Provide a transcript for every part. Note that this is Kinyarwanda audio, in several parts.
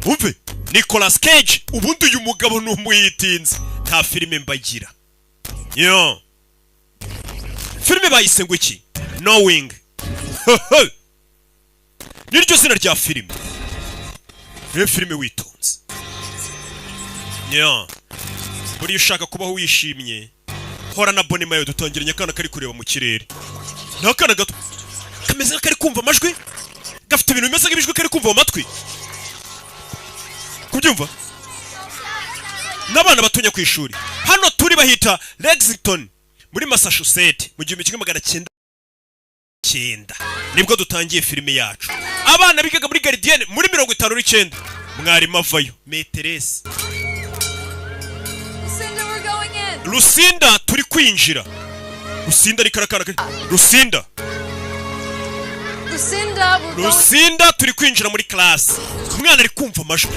umve Nicolas Cage ubundi uyu mugabo n'umuyitinze nta filime mbagira yo filime bayise ngo iki Knowing niryo zina rya filime rero filime witonze yo buri ushaka kubaho wishimye hora na Bonnie Mayo dutangiranye akana kari kureba mu kirere nakana gato kameze kari kumva amajwi gafite ibintu bimeze nk'ibijwi kari kumva mu matwi kubyumva n'abana batunya ku ishuri hano turi bahita Lexington muri Massachusetts mu 1909 nibwo dutangiye filime yacu abana bigaga muri Guardian muri 59 mwarimu avayo meterese Lucinda turi kwinjira Lucinda rikarakara Lucinda turi kwinjira muri class umwana ari kumva amajwi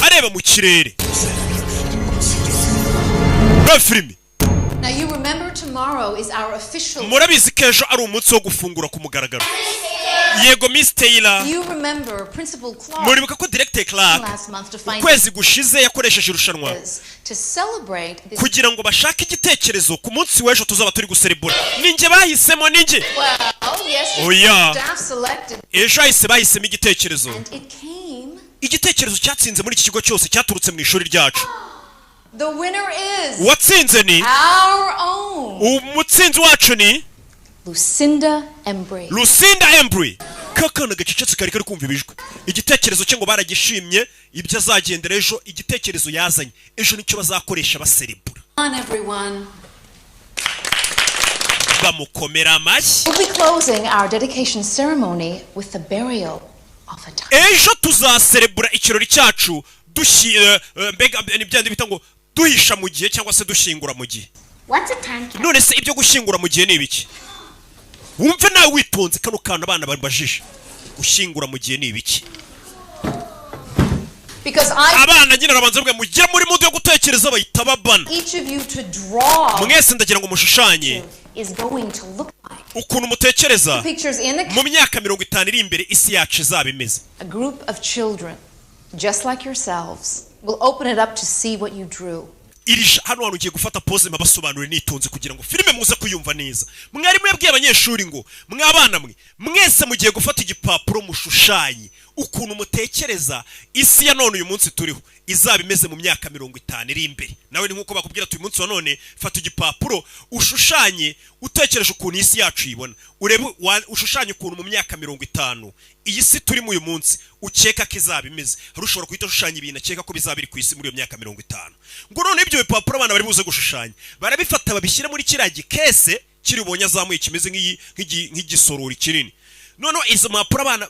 areba mu kirere filime Now you remember tomorrow is our official. Murabizi kejo ari umunsi wo gufungura ku mugaragaro. Yego Miss Taylor. You remember Principal Clark. Muribuka ko Director Clark kwezi gushize yakoresheje irushanwa to celebrate kugira ngo bashake igitekerezo ku munsi w'ejo tuzaba turi guserebura. Ninje bahisemo ninje. Well, yes. Oh yeah. Staff selected. Ejo ahise bahisemo igitekerezo. And it came. Igitekerezo cyatsinze muri iki kigo cyose cyaturutse mu ishuri ryacu. The winner is watsinze ni our own umutsinzi wacu ni Lucinda Embry. Lucinda Embry kakana gacecetse kari kari kumva ibijwe igitekerezo cyo ngo baragishimye ibyo azagendera ejo igitekerezo yazanye ejo nicyo bazakoresha baserebura on everyone bamukomera amashyi. We'll be closing our dedication ceremony with the burial of a time. Ejo tuzaserebura ikirori cyacu mbega nibyandi bita ngo duhisha mu gihe cyangwa se dushingura mu gihe. What's a time? None se ibyo gushingura mu gihe ni ibiki? Wumve nawe witonze kano kana abana bambajije. Gushingura mu gihe ni ibiki? Because abana nyine rabanza bwe mujye muri mudu yo gutekereza bayita babana. Each of you to draw. Mwese ndagira ngo mushushanye. Is going to look like. Ukuntu mutekereza. Pictures in the mu myaka 50 iri imbere isi yacu izabimeze. A group of children just like yourselves will open it up to see what you drew. Irisha hano warugiye gufata pose mabasobanure nitonze kugira ngo filime muze kuyumva neza. Mwarimu yabwiye abanyeshuri ngo mwabana mwe mwese mugiye gufata igipapuro mushushanye ukuntu mutekereza isi ya none uyu munsi turiho izabimeze mu myaka 50 iri imbere. Nawe ni nkuko bakubwira ati uyu munsi wa none fata igipapuro ushushanye utekereje ukuntu isi yacu ibona. Urebe ushushanye ukuntu mu myaka 50 iyi si turi mu uyu munsi ukeka ko izabimeze. Hari ushobora kuhita ushushanya ibintu akeka ko bizabiri ku isi muri iyo myaka 50. Ngo none ibyo bipapuro abana bari buze gushushanya barabifata babishyira muri kiragi kese kiri ubonye azamuye kimeze nk'igisorori kinini. Noneho izo mpapuro abana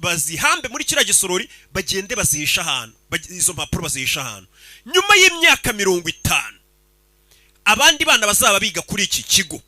bazihambe muri kiriya gisorori bagende bazihisha ahantu. Izo mpapuro bazihisha ahantu nyuma y'imyaka 50 abandi bana bazaba biga kuri iki kigo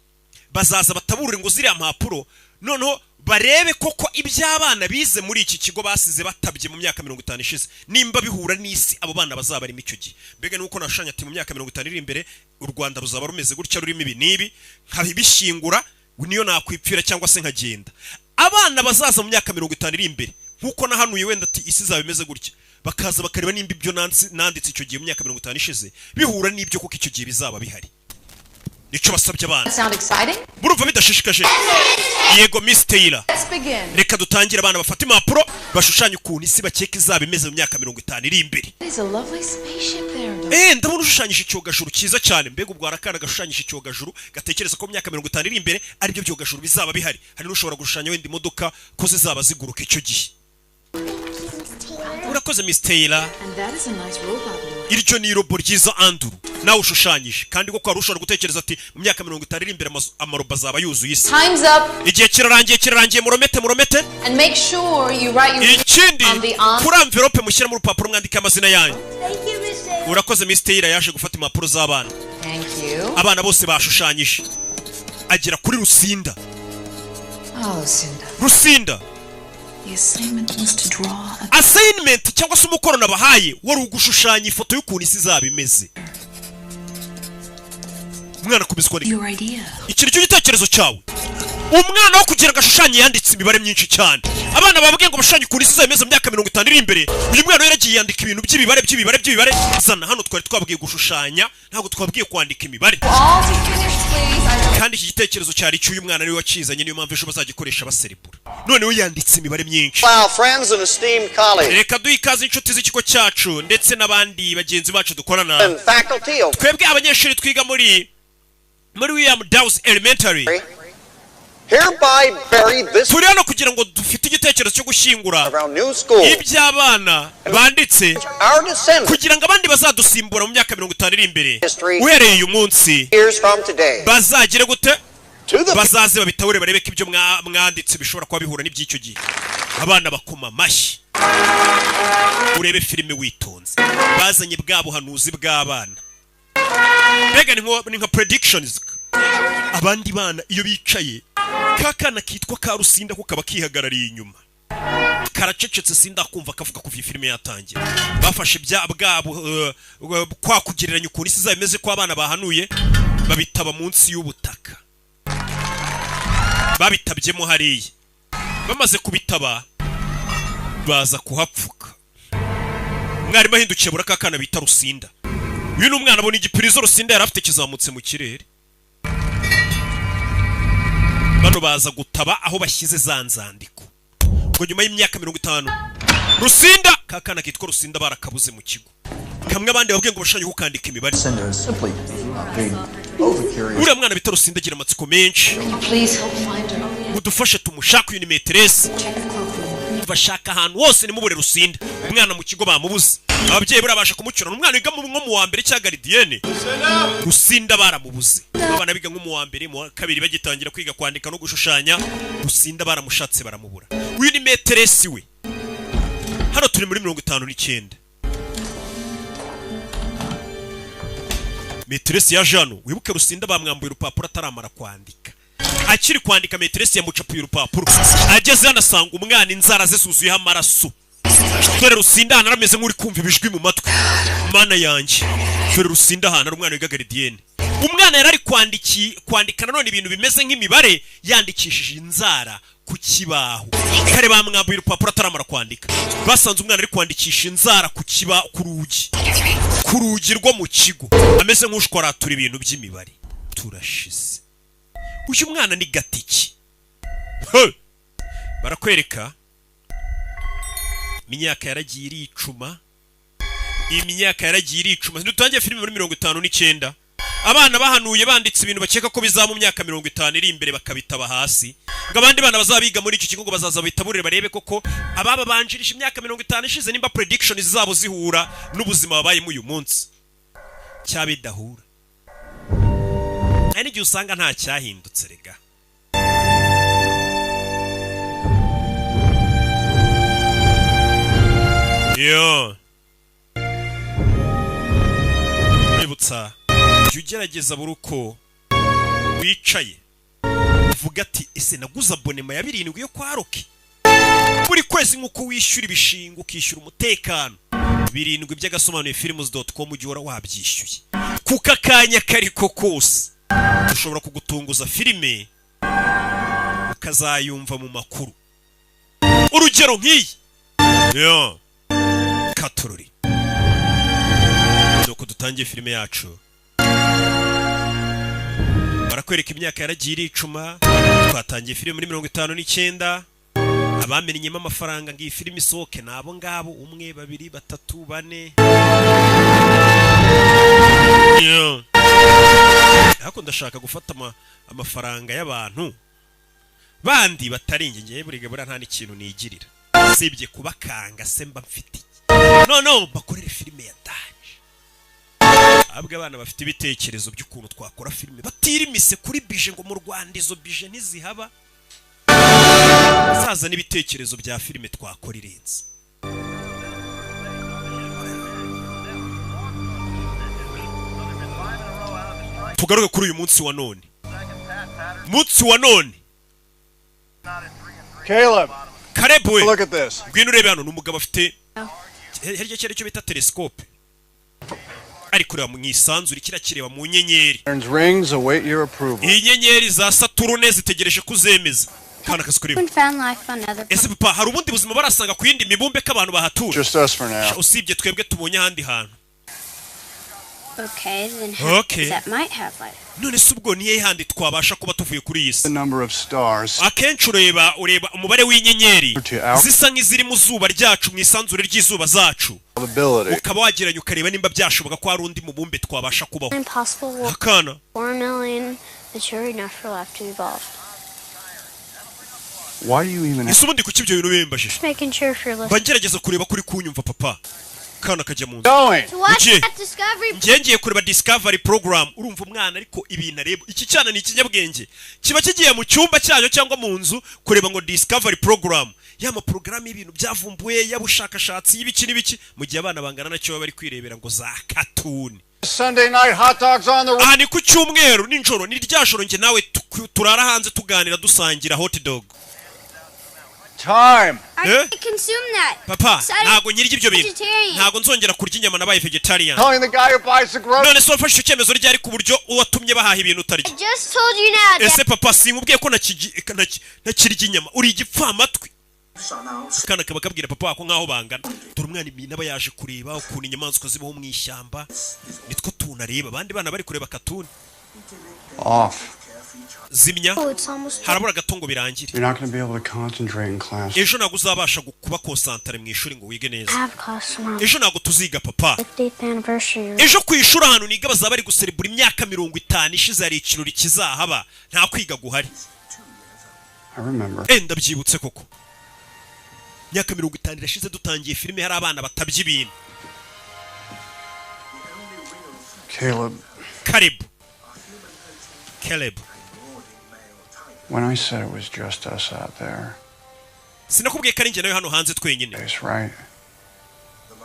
bazaza bataburira ngo ziriya mpapuro noneho barebe koko iby'abana bize muri iki kigo basize batabye mu myaka 50 ishize nimba bihura n'isi abo bana bazaba ari icyo gihe. Mbega nuko nashanya ati mu myaka 50 iri imbere u Rwanda ruzaba rumeze gutya rurimo ibi nibi nkabishingura niyo nakwipfira cyangwa se nkagenda. Abana bazaza mu myaka 50 iri imbere nkuko nahanuye wenda ati isi zabimeze gutya bakaza bakareba nimba ibyo nanditse icyo gihe mu myaka 50 ishize bihura n'ibyo koko icyo gihe bizaba bihari. Nico basabye abana. Sound exciting? Burumva bidashishikaje. Yego Miss Taylor. Let's begin. Reka dutangire abana bafata impapuro bashushanya ukuntu isi bakeka izabimeze mu myaka 50 iri imbere. There's a lovely spaceship there. Ndabona ushushanyije icyogajuru cyiza cyane mbega ubwo arakana gashushanyije icyogajuru gatekereza ko mu myaka 50 iri imbere ari byo byogajuru bizaba bihari. Hari n'ushobora gushushanya wenda imodoka ko zizaba ziguruka icyo gihe. Urakoze Miss Taylor. And that is a nice robot. Iryo ni robo ryiza Andrew nawe ushushanyije kandi ko kwari ushobora gutekereza ati mu myaka 50 iri imbere amaroba azaba yuzuye isi. Time's up. Igihe kirarangiye muromete. And make sure you write your ikindi kuri envelope mushyira mu rupapuro mwandika amazina yanyu. Thank you, Miss Taylor. Urakoze Miss Taylor yaje gufata impapuro z'abana. Thank you. Abana bose bashushanyije agera kuri Lucinda. Lucinda. The assignment was to draw assignment cyangwa se umukoro nabahaye wari ugushushanya ifoto y'ukuntu isi zabimeze. Mwana kubizwa ni your idea. Ikiri cyo gitekerezo cyawe umwana wo kugira ngo ashushanye yanditse imibare myinshi cyane. Abana bababwiye ngo bashushanye ukuntu isi izameze mu myaka 50 iri imbere, uyu mwana yaragiye yandika ibintu by'ibibare. Zana hano twari twabwiye gushushanya, ntabwo twabwiye kwandika imibare. Kandi iki gitekerezo cyari cy'uyu mwana niwe wakizanye, niyo mpamvu ejo bazagikoresha baserebura. None we yanditse imibare myinshi. Reka duhe ikaze inshuti z'ikigo cyacu ndetse n'abandi bagenzi bacu dukorana. Twebwe abanyeshuri twiga muri William Dawes Elementary. Turi hano kugira ngo dufite igitekerezo cyo gushyingura iby'abana banditse kugira ngo abandi bazadusimbura mu myaka 50 iri imbere. Uhereye uyu munsi bazagire gute? Bazaze babitawure barebe ko ibyo mwanditse bishobora kuba bihura n'iby'icyo gihe. Abana bakoma amashyi, urebe filime witonze. Bazanye bwa buhanuzi bw'abana, mbega ni nka predictions. Abandi bana iyo bicaye, kakana kitwa Karusinda ko kaba kihagarariye inyuma, karacecetse sinda kumva kavuga kuva filime yatangira. Bafashe bwabo kwa kugereranya ukuntu isi zameze ko abana bahanuye, babitaba munsi y'ubutaka, babitabyemo hariya. Bamaze kubitaba baza kuhapfuka. Mwarimu ahindukiye bura kakana bita Rusinda. Uyu ni umwana abona igipirizo Rusinda yarafite kizamutse mu kirere. Bano baza gutaba aho bashyize za nzandiko. Ngo nyuma y'imyaka 50 Rusinda, kakana kitwa Rusinda barakabuze mu kigo. Kamwe abandi babwiye ngo bashanye kukandika imibare. Uriya mwana bita Rusinda agira amatsiko menshi. Udufashe tumushaka uyu ni meteresi. Bashaka ahantu hose nimubure Rusinda. Umwana mu kigo bamubuze. Ababyeyi barabasha kumucyura. Umwana wiga nko mu wa mbere cya gardienne. Rusinda baramubuze. Abana biga nko mu wa mbere, mu wa kabiri bagitangira kwiga kwandika no gushushanya, Rusinda baramushatse baramubura. Uyu ni meteresi we. Hano turi muri 59. Meteresi ya Jano, wibuke Rusinda bamwambuye urupapuro ataramara kwandika. Akiri kwandika meteresi yamucapuye urupapuro. Ageze anasanga umwana inzara ze zuzuyeho amaraso. Dore Rusinda hano arameze nk'uri kumva ibijwi mu matwi. Mana yanjye. Dore Rusinda hano ari umwana wiga gardienne. Umwana yarari kwandika none ibintu bimeze nk'imibare yandikishije inzara ku kibaho. Kare bamwambuye urupapuro ataramara kwandika. Basanze umwana ari kwandikisha inzara ku rugi rwo mu kigo. Ameze nk'ushwaratura ibintu by'imibare. Turashize. Uyu mwana ni gatiki. Barakwereka imyaka yaragiye iricuma. Dutangiye filime muri 59. Abana bahanuye banditse ibintu bakeka ko bizaba mu myaka 50 iri imbere bakabitaba hasi. Ngo abandi bana bazabiga muri iki kigo ngo bazaza bitaburire barebe koko ababa banjirisha imyaka 50 ishize nimba predictions zabo zihura n'ubuzima babayemo uyu munsi. Cyabidahura. Ari gihe usanga nta cyahindutse rega. Yo. Nibutsa ugerageza buruko wicaye uvuga ati ese naguza abonema ya 7 yo kwa Roki buri kwezi nkuko wishyura ibishingo ukishyura umutekano 7 by'agasomanuye films.com ujye wabyishyuye kuka kanya kariko kose ushobora kugutunguza filime ukazayumva mu makuru. Urugero nk'iyi yo Katururi nuko dutangiye filime yacu. Barakwereka imyaka yaragiye iricuma. Twatangiye filime muri 59. Abamenyemo amafaranga ngiyi filime isohoke nabo ngabo 1 2 3 4. Hako ndashaka gufata amafaranga y'abantu bandi bataringe ngiye buriga bura nta n'ikintu nigirira sibye kubakanga semba mfiti. No bakorere filime ya daje. Abwe abana bafite ibitekerezo by'ukuntu twakora filime batirimise kuri bije ngo mu Rwanda izo bije ntizihaba. Saza n'ibitekerezo bya filime twakora irenze. Tugaruke kuri uyu munsi wa none. Caleb we. Look at this. Ngwino urebe hano n'umugabo afite herye cyo bita telescope. ari kureba mu isanzure kirakireba mu nyenyeri. Rings await your approval. Inyenyeri za Saturne zitegereje kuzemeza. Kana kasikurimo. Ese papa hari ubundi buzima barasanga ku yindi mibumbe k'abantu bahatura. Just us for now. Usibye twebwe tubonye ahandi hantu. Okay, then Okay. that might have life. None se ubwo niye handi twabasha kuba tuvuye kuri iyi The si? number of stars. Akenshi ureba umubare w'inyenyeri Our zisa nk'iziri mu zuba ryacu mu isanzure ry'izuba zacu. probability. Ukaba wageranya ukareba nimba byashoboka ko hari undi mubumbe twabasha kubaho. Impossible will Akana 4 million mature enough for life to evolve. Why do you even ese ubundi kuki ibyo bintu bimbajije? Making sure if you're listening. Bagerageza kureba kuri kunyumva papa. Kana kajya mu nzu. going? To watch Ugiye. that discovery. Ngiye kureba Discovery program urumva umwana ariko ibintu areba iki cyana ni ikinyabwenge kiba kigiye mu cyumba cyayo cyangwa mu nzu kureba ngo Discovery program yama program y'ibintu byavumbuye yabushakashatsi y'ibiki n'ibiki mu gihe abana bangana nacyo bari kwirebera ngo za cartoon. Sunday night hot dogs on the road. Aha ni ku cyumweru ninjoro ni rya joro nge nawe turara hanze tuganira dusangira hot dog. Time. I Eh? can't consume that. Papa Sorry, ntago nyirya ibyo bintu vegetarian. ntago nzongera kurya inyama nabaye vegetarian. Telling the guy who buys the groceries. None se wafashe icyemezo ryari ku buryo uwatumye bahaha ibintu utarya? I just told you now that Ese papa sinkubwiye ko nakirya inyama uri igipfamatwi. Kana kaba kabwira papa wako nkaho bangana. Dore umwana imina aba yaje kureba ukuntu inyamaswa zibaho mu ishyamba. Nitwo tunareba abandi bana bari kureba katuni. Off. Zimya oh, it's almost harabura gatongo birangire. You're not going to be able to concentrate in class. Ejo ntago uzabasha kuba concentrate mu ishuri ngo wige neza. have class tomorrow. Ejo ntago tuziga papa. 50th anniversary. Ejo ku ishuri ahantu niga bazaba bari guserebura imyaka 50 ishize hari ikirori kizahaba nta kwiga guhari. I remember. Ndabyibutse koko. Myaka 50 irashize dutangiye filime hari abana batabye ibintu. Caleb. When I said it was just us out there. Sinakubwiye ko ari njye nawe hano hanze twenyine. That's right.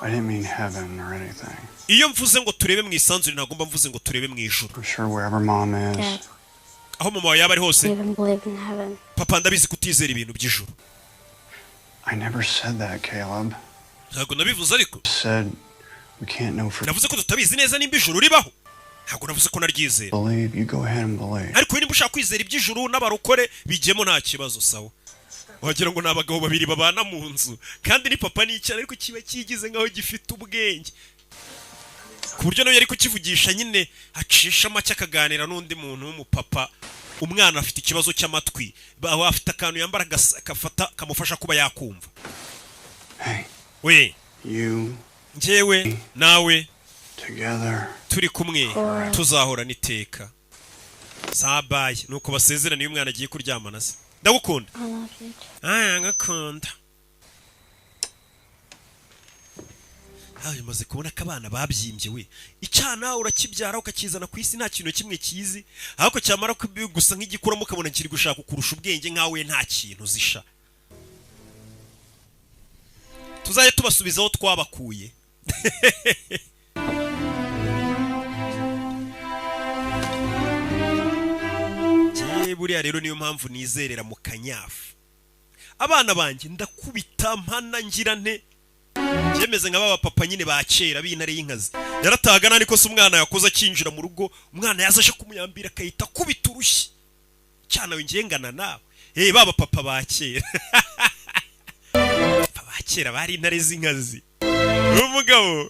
I didn't mean heaven or anything. Iyo mvuze ngo turebe mu isanzure nagomba mvuze ngo turebe mu ijuru. I'm sure wherever mom is. Dad, Aho mama yaba ari hose. I even believe in heaven. Papa ndabizi kutizera ibintu by'ijuru. I never said that, Caleb. Ntago nabivuze ariko. I said we can't know for Navuze ko tutabizi neza nimba ijuru ribaho. Ntago navuze ko naryizera. believe. You go ahead and believe. Ariko nimba ushaka kwizera iby'ijuru n'abarokore bijyemo nta kibazo sawa. Wagira ngo n'abagabo babiri babana mu nzu kandi ni papa n'icyana ariko kiba kigize ngaho gifite ubwenge. Ku buryo nawe yari kukivugisha nyine acisha make akaganira n'undi muntu w'umupapa. Umwana afite ikibazo cy'amatwi baho afite akantu yambara gafata kamufasha kuba yakumva. Hey, We you njyewe nawe together. turi kumwe tuzahora niteka. Sabaye nuko basezerana iyo umwana agiye kuryamana se. Ndagukunda. I love you. Ngakunda. Maze kubona ko abana babyimbye we. Icyana urakibyara ukakizana ku isi nta kintu kimwe kizi. Ahako cyamara gusa nk'igikuramo ukabona kiri gushaka kurusha ubwenge nkawe nta kintu zisha. Tuzaye tubasubizaho twabakuye. Buriya rero niyo mpamvu nizerera mu kanyafu. Abana banjye ndakubita mpana ngira nte byemeze nk'aba papa nyine ba kera b'intare y'inkazi. Yaratahaga nani ko se umwana yakoze akinjira mu rugo umwana yazashe kumuyambira akayita kubita urushyi. Cyana we ngengana nawe. Baba papa ba kera. Papa ba kera bari intare z'inkazi. Umugabo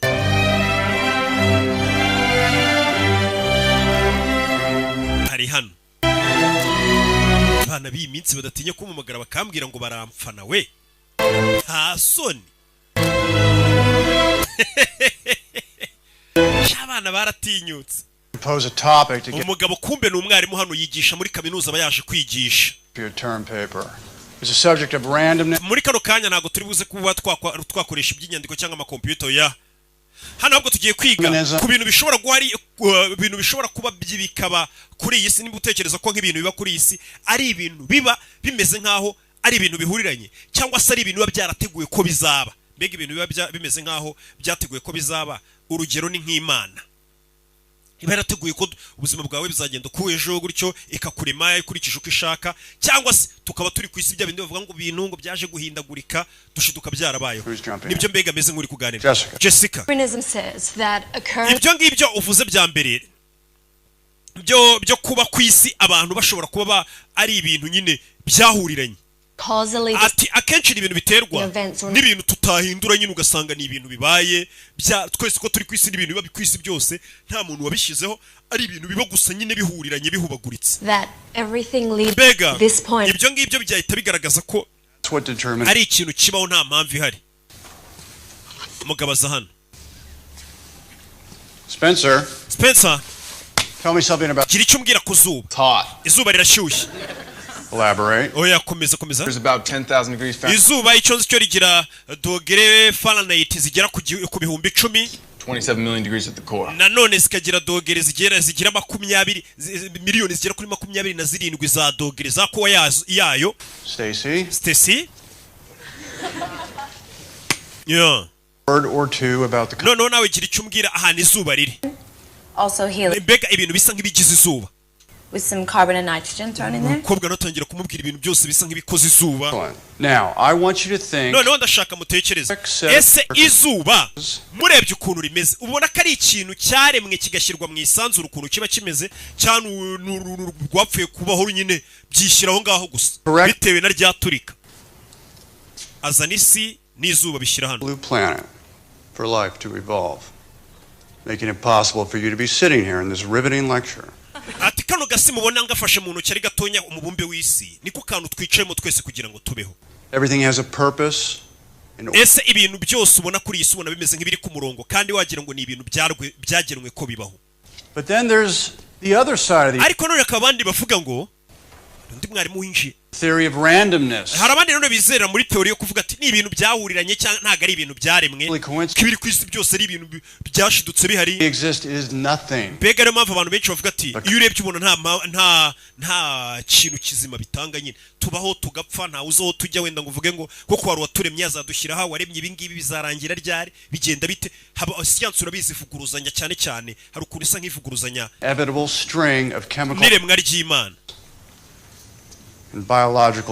hari hano abana b'iyi minsi badatinya kumumagara bakambwira ngo barampfana we. Nta soni. Abana baratinyutse. Propose a topic to get Umugabo kumbe n'umwarimu hano yigisha muri kaminuza bayaje kwigisha. your term paper. It's a subject of randomness. Muri kano kanya ntago turi buze kuba twakoresha iby'inyandiko cyangwa amakompiyuta ya. Hano ahubwo tugiye kwiga ku bintu bishobora guhari ibintu bishobora kuba bikaba kuri iyi si. Niba utekereza ko nk'ibintu biba kuri iyi si ari ibintu biba bimeze nkaho ari ibintu bihuriranye cyangwa se ari ibintu biba byarateguwe ko bizaba. Mbega ibintu biba bimeze nkaho byateguwe ko bizaba. Urugero ni nk'Imana. iba yarateguye ko ubuzima bwawe bizagenda uko ejo gutyo ikakurema ikurikije uko ishaka, cyangwa se tukaba turi ku isi bya bindi bavuga ngo ibintu ngo byaje guhindagurika dushiduka byarabayeho. Nibyo mbega meze nk'uri kuganira. Jessica, ibyo ngibyo uvuze bya mbere byo kuba ku isi abantu bashobora kuba ari ibintu nyine byahuriranye, ati akenshi ni ibintu biterwa n'ibintu tutahindura nyine, ugasanga ni ibintu bibaye twese ko turi ku isi n'ibintu biba ku isi byose nta muntu wabishyizeho, ari ibintu biba gusa nyine bihuriranye bihubaguritse. Mbega ibyo ngibyo byahita bigaragaza ko ari ikintu kibaho nta mpamvu ihari. Umugabo aza hano. Spencer, tell me something about gira icyo umbwira ku zuba. Izuba rirashyushye. Elaborate. Oya, komeza. There's about 10,000 degrees Fahrenheit. Izuba icyo nzi cyo rigira dogere Fahrenheit zigera ku bihumbi 10. 27 million degrees at the core. Nanone zikagira dogere zigira 20 miliyoni zigera kuri 27 za dogere za kuwa yayo. Stacy. Yeah. Word or two about the No, nawe gira icyo umbwira ahantu izuba riri. Also helium. Mbega ibintu bisa nk'ibigize izuba. With some carbon and nitrogen thrown in there. Kobwa natangira kumubwira ibintu byose bisa nk'ibikoze izuba. Now, I want you to think. No, ndashaka mutekereza. Ese izuba murebye ukuntu rimeze, ubona ko ari ikintu cyaremwe kigashyirwa mu isanzuru ukuntu kiba kimeze, cyane rwapfuye kubaho nyine byishyiraho ngaho gusa bitewe na ryaturika. Azana isi n'izuba bishyira hano. Blue planet for life to evolve, making it possible for you to be sitting here in this riveting lecture. Ati kano gasi mubona ngafashe mu ntoki ari gatonya umubumbe w'isi, niko kantu twicayemo twese kugira ngo tubeho. Everything has a purpose. Ese ibintu byose ubona kuri isi ubona bimeze nk'ibiri ku murongo, kandi wagira ngo ni ibintu byagenwe ko bibaho. But then there's the other side of the ariko none akabandi bavuga ngo undi mwarimu winjiye theory of randomness. Hari abandi none bizera muri teori yo kuvuga ati ni ibintu byahuriranye cyangwa ntago ari ibintu byaremwe, kibiri ku isi byose ari ibintu byashidutse bihari. Exist is nothing. Mbega rero mpamvu abantu benshi bavuga ati iyo urebye ubona nta kintu kizima bitanga nyine, tubaho tugapfa, nta uzaho tujya, wenda ngo uvuge ngo kuko wari waturemye azadushyiraho, waremye ibi ngibi bizarangira ryari, bigenda bite. Haba siyansi urabizi ivuguruzanya cyane, hari ukuntu isa nk'ivuguruzanya Inevitable string of chemical n'iremwa ry'Imana.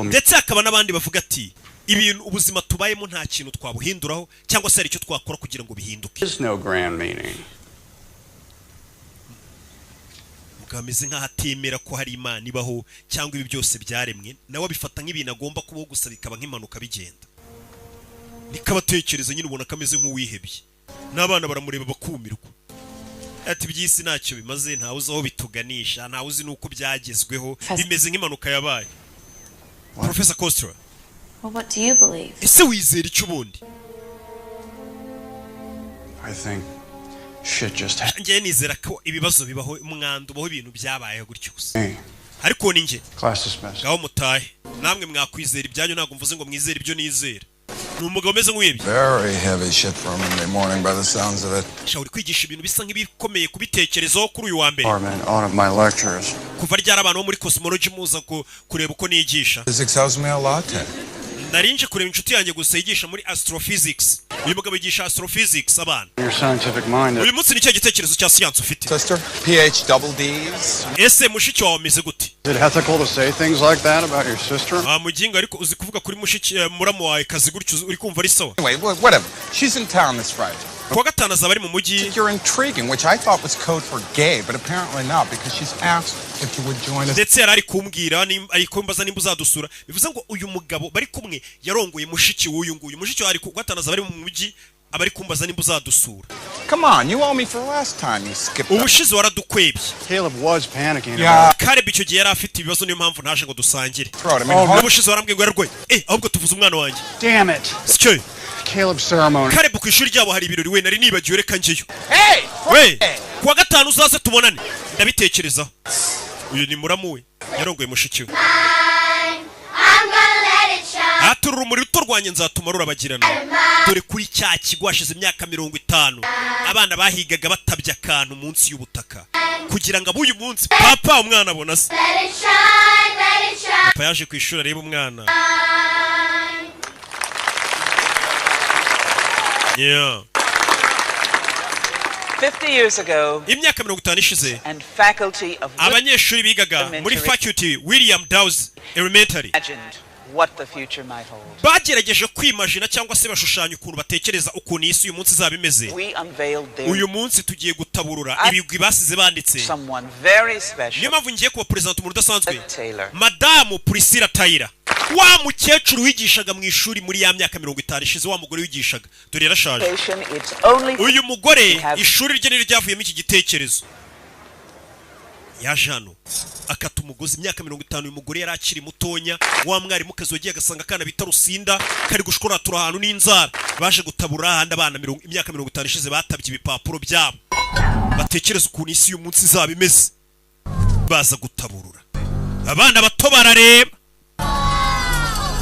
Ndetse hakaba n'abandi bavuga ati ibintu ubuzima tubayemo nta kintu twabuhinduraho cyangwa se hari icyo twakora kugira ngo bihinduke. Mukameze nk'ahatemera ko hari Imana ibaho cyangwa ibi byose byaremwe, nawe abifata nk'ibintu agomba kubaho gusa bikaba nk'impanuka bigenda. Nikabatekereza nyine ubona kameze nk'uwihebye, n'abana baramureba bakumirwa. Ati by'isi ntacyo bimaze, ntawe uzi aho bituganisha, ntawe uzi nuko byagezweho, bimeze nk'impanuka yabaye. Professor Costa. Well, what do you believe? Ese wizera icyo ubundi? I think shit just happened. Ngiye nizera ko ibibazo bibaho, umwanda ubaho, ibintu byabaye gutyo gusa. Ariko ni nge. Class dismissed. Gaho mutahe. Namwe mwakwizera ibyanyu, ntago mvuze ngo mwizera ibyo nizera. Numugabo meze nk'uyebye. Very heavy shit for a Monday morning by the sounds of it. Shawuri kwigisha ibintu bisa nk'ibikomeye kubitekerezo kuri uyu wa mbere. On of my lectures. Kuva ryari abantu bo muri cosmology muza kureba uko nigisha. Physics helps me a lot. Narinje kureba inshuti yanjye gusa yigisha muri astrophysics. Uyu mugabo yigisha astrophysics abana. Your scientific mind. Uyu munsi nicyo gitekerezo cya science ufite. Sister, PH double D's. Ese mushiki wawe ameze gute? Is it ethical to say things like that about your sister? Muginga ariko uzi kuvuga kuri mushiki muramu wawe kazi gutyo uri kumva ari sawa. Anyway, whatever. She's in town this Friday. Kuwa gatanu azaba ari mu mujyi. You're intriguing, which I thought was code for gay, but apparently not, because she's asked if you would join us. Ndetse yari kumbwira ari kumbaza nimba uzadusura. Bivuze ngo uyu mugabo bari kumwe yarongoye mushiki w'uyu nguyu. Mushiki wari ku gatanu azaba ari mu mujyi, abari kumbaza nimba uzadusura. Come on, you owe me for last time you skipped. Ubushize waradukwebye. Caleb was panicking. Caleb icyo gihe yari afite ibibazo, niyo mpamvu naje ngo dusangire. Ubushize warambwiye ngo yararwaye. Ahubwo tuvuze umwana wanjye. Damn it. Sicyo. Caleb ceremony. Caleb ku ishuri ryabo hari ibirori, we nari nibagiwe, reka njyeyo. We kuwa gatanu uzaze tubonane. Ndabitekerezaho. Uyu ni muramu we yarongoye mushiki we. Aturura umuri utorwanye nzatuma rurabagirana. Dore kuri cya kigo hashize imyaka 50 abana bahigaga batabya akantu munsi y'ubutaka kugira ngo abuyu munsi papa umwana abona se. Papa yaje ku ishuri areba umwana. Yeah. 50 years ago, imyaka 50 ishize and faculty of abanyeshuri bigaga muri faculty William Dawes Elementary imagined what the future might hold. bagerageje kwimagina cyangwa se bashushanya ukuntu batekereza ukuntu isi uyu munsi izaba imeze. We unveiled their uyu munsi tugiye gutaburura ibigwi basize banditse. someone very special. niyo mpamvu ngiye kuba president umuntu udasanzwe Taylor. Madamu Priscilla Taylor, wa mukecuru wigishaga mu ishuri muri ya myaka 50 ishize, wa mugore wigishaga dore yarashaje. It's only uyu mugore ishuri rye ryavuyemo iki gitekerezo. yaje hano akata umugozi imyaka 50. uyu mugore yari akiri mutonya, wa mwarimu kazogiye agasanga kana bita Rusinda kari gushkoratura ahantu n'inzara, baje gutabura handi abana imyaka 50 ishize batabye ibipapuro byabo batekereza ukuntu isi uyu munsi izaba imeze, baza gutaburura abana bato barareba.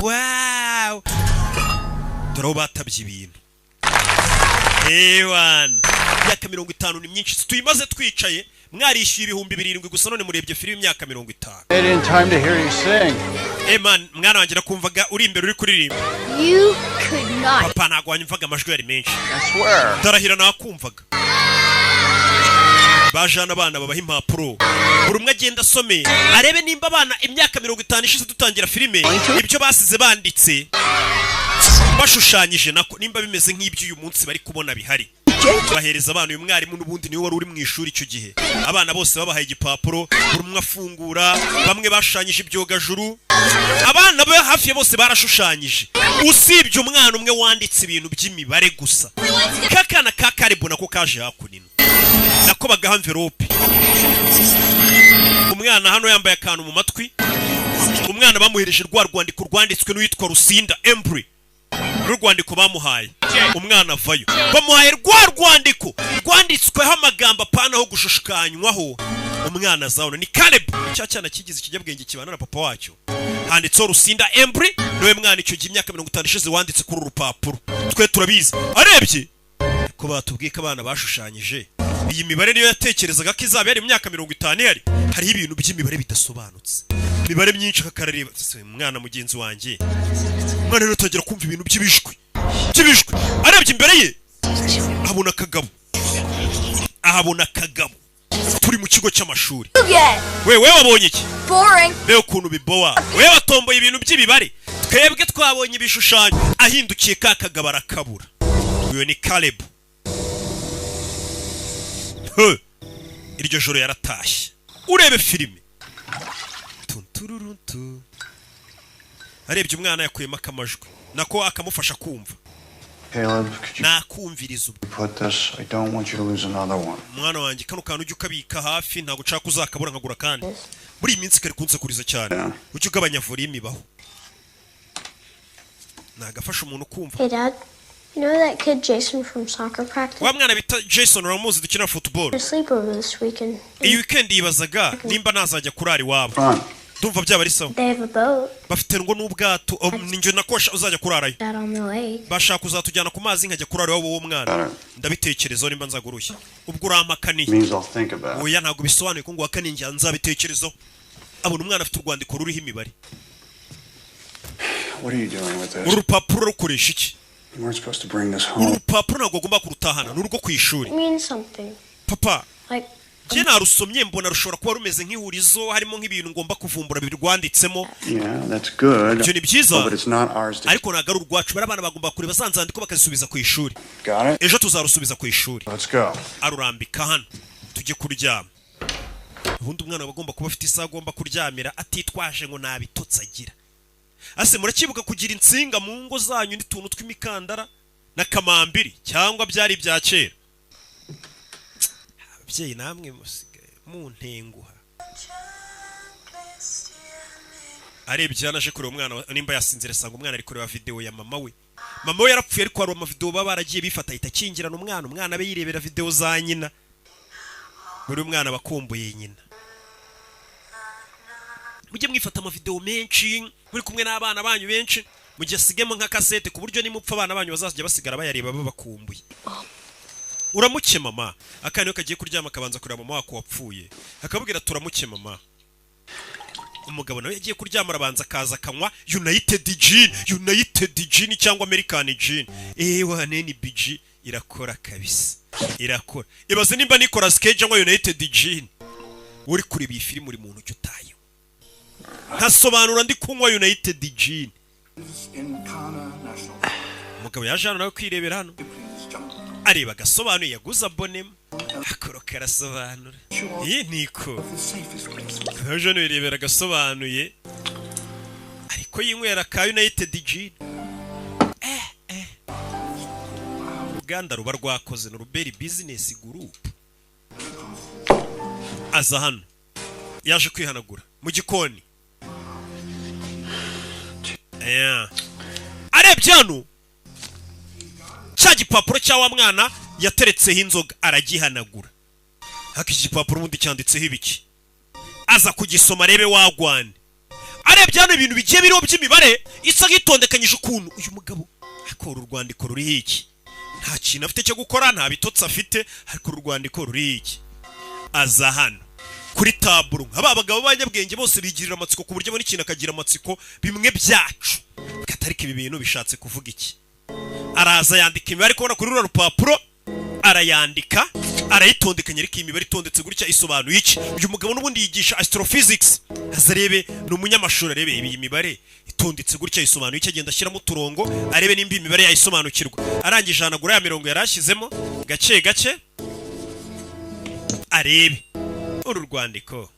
Wow, dore batabye ibintu. Ewan, imyaka 50 ni myinshi, tuyimaze twicaye mwarishyuye 7,000 gusa none murebye filime imyaka 50. In time to hear you sing. Man, mwana wanjye nakumvaga uri imbere uri kuririmba. You could not. Papa ntabwo wanyumvaga amajwi yari menshi. I swear. Darahira nakumvaga. Bajana abana babaha impapuro, buri umwe agenda asome arebe nimba abana imyaka 50 ishize dutangira filime ibyo basize banditse bashushanyije nako nimba bimeze nk'ibyo uyu munsi bari kubona bihari. Bahereza abana uyu mwarimu n'ubundi niwe wari uri mu ishuri icyo gihe. Abana bose babahaye igipapuro, buri umwe afungura, bamwe bashushanyije ibyogajuru, abana be hafi bose barashushanyije usibye umwana umwe wanditse ibintu by'imibare gusa. Kakana kakaribu nako kaje hakunino nako bagaha envelope. Umwana hano yambaye akantu mu matwi, umwana bamuhereje rwandiko rwanditswe n'uwitwa Rusinda Embry. Rwandiko bamuhaye umwana avayo, bamuhaye rwandiko rwanditsweho amagambo apana ho gushushanywaho. Umwana azabona ni Caleb, cyana kigize ikijyabwenge kibana na papa wacyo. Handitseho Rusinda Embry, nowe mwana icyo gihe imyaka 50 ishize wanditse kuri urupapuro. Twe turabizi arebye ko batubwiye ko abana bashushanyije iyi mibare niyo yatekerezaga ko izaba yari imyaka 50 yari. Hari ibintu by'imibare bidasobanutse, imibare myinshi kakareba. Mwana mugenzi wanjye, mwana rero tagera kumva ibintu by'ibishwi. Arebye imbere ye ahabona kagabo turi mu kigo cy'amashuri. Wewe wabonye iki? Boring. Leo kuntu bibowa, wewe watomboye ibintu by'ibibare, twebwe twabonye ibishushanyo. Ahindukiye kakagabo arakabura. Uyo ni Caleb. Iryo joro yaratashye. Urebe filime tuntururuntu, arebye umwana yakuyemo akamajwi nako akamufasha kumva. Caleb, nakumviriza put this. I don't want you to lose another one. Mwana wanjye kano kantu ujye ukabika hafi, ntabwo ushaka uzakabura nkagura kandi. Muri iyi minsi kari kunsakuriza cyane, ujye ugabanya volume ibaho. Nagafasha umuntu kumva. Hey Dad, you know that kid Jason from soccer practice? Wa mwana bita Jason uramuzi dukina football. Sleepover this weekend. Iyi weekend yibazaga nimba nazajya kurara iwabo. Ndumva byaba ari sawa. They have a boat. Bafite ngo n'ubwato, ninjye nakosha uzajya kurarayo. That on the lake. Bashaka kuzatujyana ku mazi nkajya kurara iwabo wo mwana. Ndabitekerezaho nimba nzagurushya. Ubwo uramakaniye. Means I'll think about it. Oya ntabwo bisobanuye ko ngo wakaninjya nzabitekerezaho. Abona umwana afite urwandiko ruriho imibare. What are you doing with this? Urupapuro rukoresha iki? We're supposed to bring this home. Urupapuro ntabwo agomba kurutahana, n'urugo ku ishuri. It means something. Papa, Like je narusomye mbona rushobora kuba rumeze nk'ihurizo, harimo nk'ibintu ngomba kuvumbura birwanditsemo. Yeah, that's good. Ibyo ni byiza, but it's not ours to... ariko nagaru rwacu bari abana bagomba kureba zanzandiko bakazisubiza ku ishuri. Got it? Ejo tuzarusubiza ku ishuri. Let's go. Arurambika hano tujye kuryama. Ubundi umwana bagomba kuba afite isaha agomba kuryamira atitwaje ngo nabitotsa agira. Ase murakibuka kugira insinga mu ngo zanyu n'utuntu tw'imikandara na kamambiri cyangwa byari ibya kera. Ababyeyi namwe musigaye muntenguha. Arebye yanaje kureba umwana nimba yasinzira sanga umwana ari kureba video ya mama we. Mama we yarapfuye ariko hari amavideo baba baragiye bifata itakingirana umwana abe yirebera video za nyina. Buri umwana bakumbuye nyina. Mujye mwifata amavideo menshi muri kumwe n'abana banyu benshi, mujye sigemo nka cassette ku buryo nimupfa abana banyu bazajya basigara bayareba babakumbuye. Uramuke mama, akaniyo kagiye kuryama akabanza kureba mama wako wapfuye, akabwira turamuke mama. Umugabo nawe yagiye kuryama arabanza akaza akanywa United Gin cyangwa American Gin. Ewa neni BG irakora kabisa irakora ibaze nimba Nicolas Cage cyangwa United Gin uri kureba iyi filime uri muntu cyutayo nkasobanura ndi kunywa United Gin mugabo yaje hano nawe kwirebera hano areba gasobanuye yaguza abonema akoroka arasobanura iyi niko kaje no irebera gasobanuye ariko yinywera ka United Gin Uganda ruba rwakoze no Ruberi Business Group aza hano yaje kwihanagura mu gikoni arebye hano cya gipapuro cya wa mwana yateretseho inzoga aragihanagura haka igipapuro ubundi cyanditseho ibiki aza kugisoma arebe wagwane arebye hano ibintu bigiye biriho by'imibare isa nk'itondekanyije ukuntu uyu mugabo akora urwandiko ruriho iki nta kintu afite cyo gukora nta bitotsi afite ariko urwandiko ruriho iki aza hano kuri taburo aba bagabo b'abanyabwenge bose bigirira amatsiko ku buryo n'ikintu akagira amatsiko bimwe byacu katarika ibi bintu bishatse kuvuga iki araza yandika imibare kubona kuri rupapuro arayandika arayitondekanya ariko imibare itondetse gutya isobanuye iki uyu mugabo n'ubundi yigisha astrophysics azarebe n'umunyamashuri arebe iyi mibare itondetse gutya isobanuye iki agenda ashyiramo uturongo arebe nimba imibare yayisobanukirwa arangije hanagura ya mirongo yarashyizemo gace gace arebe uru rwandiko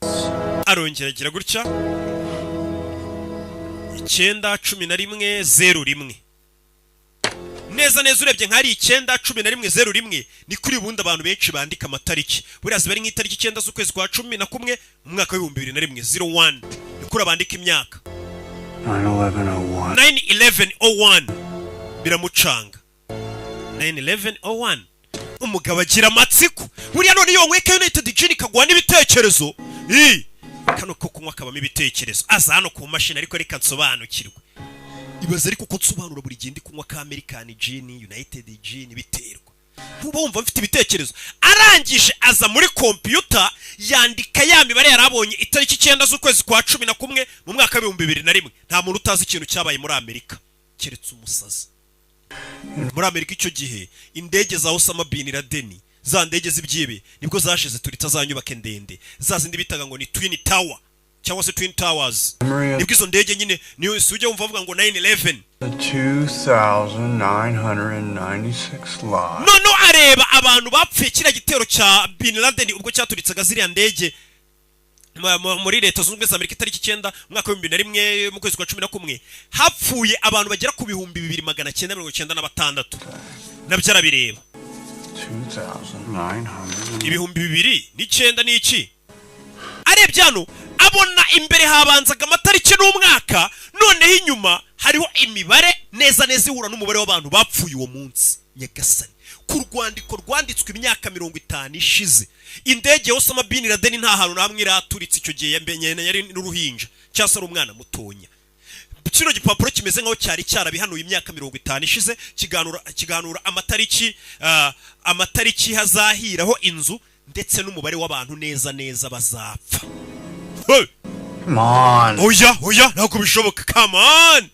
arongera agira gutya 91101 neza neza urebye nk'ari 91101 ni kuri bundi abantu benshi bandika amatariki buriya ziba ari nk'itariki 9 z'ukwezi kwa 11 mu mwaka wa 2001 ni kuri abandika imyaka 91101 biramucanga 91101 umugabo agira amatsiko buriya none iyo wanyweka United Gin kagwa n'ibitekerezo kano ko kunywa kabamo ibitekerezo aza hano ku mashini ariko reka nsobanukirwe ibaze ariko ko nsobanura buri gihe ndi kunywa ka American Gin United Gin biterwa ntuba wumva mfite ibitekerezo arangije aza muri computer yandika ya mibare yarabonye itariki 9 z'ukwezi kwa 11 mu mwaka wa 2001 nta muntu utazi ikintu cyabaye muri Amerika keretse umusazi muri Amerika icyo gihe indege za Osama bin Laden za ndege z'ibyibe nibwo zashize turita zanyubake ndende zazindi bitaga ngo ni Twin Tower cyangwa se Twin Towers nibwo izo ndege nyine niyo suje umva avuga ngo 911 2,996 no areba abantu bapfuye kira gitero cya bin Laden ubwo cyaturitsaga ziriya ndege muri leta zunze ubumwe za Amerika itariki 9 mwaka wa 2001 mu kwezi kwa 11 hapfuye abantu bagera ku 2996 nabyo arabireba 2,900 n'iki arebye hano abona imbere habanzaga amatariki n'umwaka noneho inyuma hariho imibare neza neza ihura n'umubare w'abantu bapfuye uwo munsi nyagasani ku rwandiko rwanditswe imyaka 50 ishize indege yose Osama bin Laden nta hantu namwe iraturitse icyo gihe yambenye yari n'uruhinja cyase ari umwana mutonya kino gipapuro kimeze nkaho cyari cyarabihanuye imyaka 50 ishize kiganura amatariki hazahiraho inzu ndetse n'umubare w'abantu neza neza bazapfa come on oya ntabwo bishoboka come on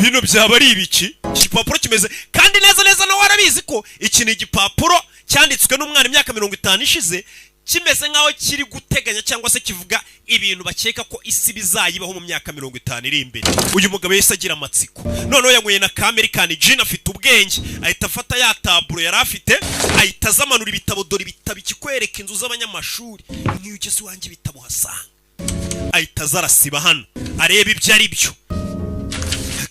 bino byaba ari ibiki igipapuro kimeze kandi neza neza nawe warabizi ko iki ni igipapuro cyanditswe n'umwana imyaka 50 ishize kimeze nkaho kiri guteganya cyangwa se kivuga ibintu bakeka ko isi bizayibaho mu myaka 50 iri imbere uyu mugabo yese agira amatsiko noneho yanyweye na American Gin afite ubwenge ahita afata ya taburo yari afite ahita azamanura ibitabo dore ibitabo ikikwereka inzu z'abanyamashuri nk'iyo ugeze wanjye ibitabo hasanga ahita azarasiba hano areba ibyo ari byo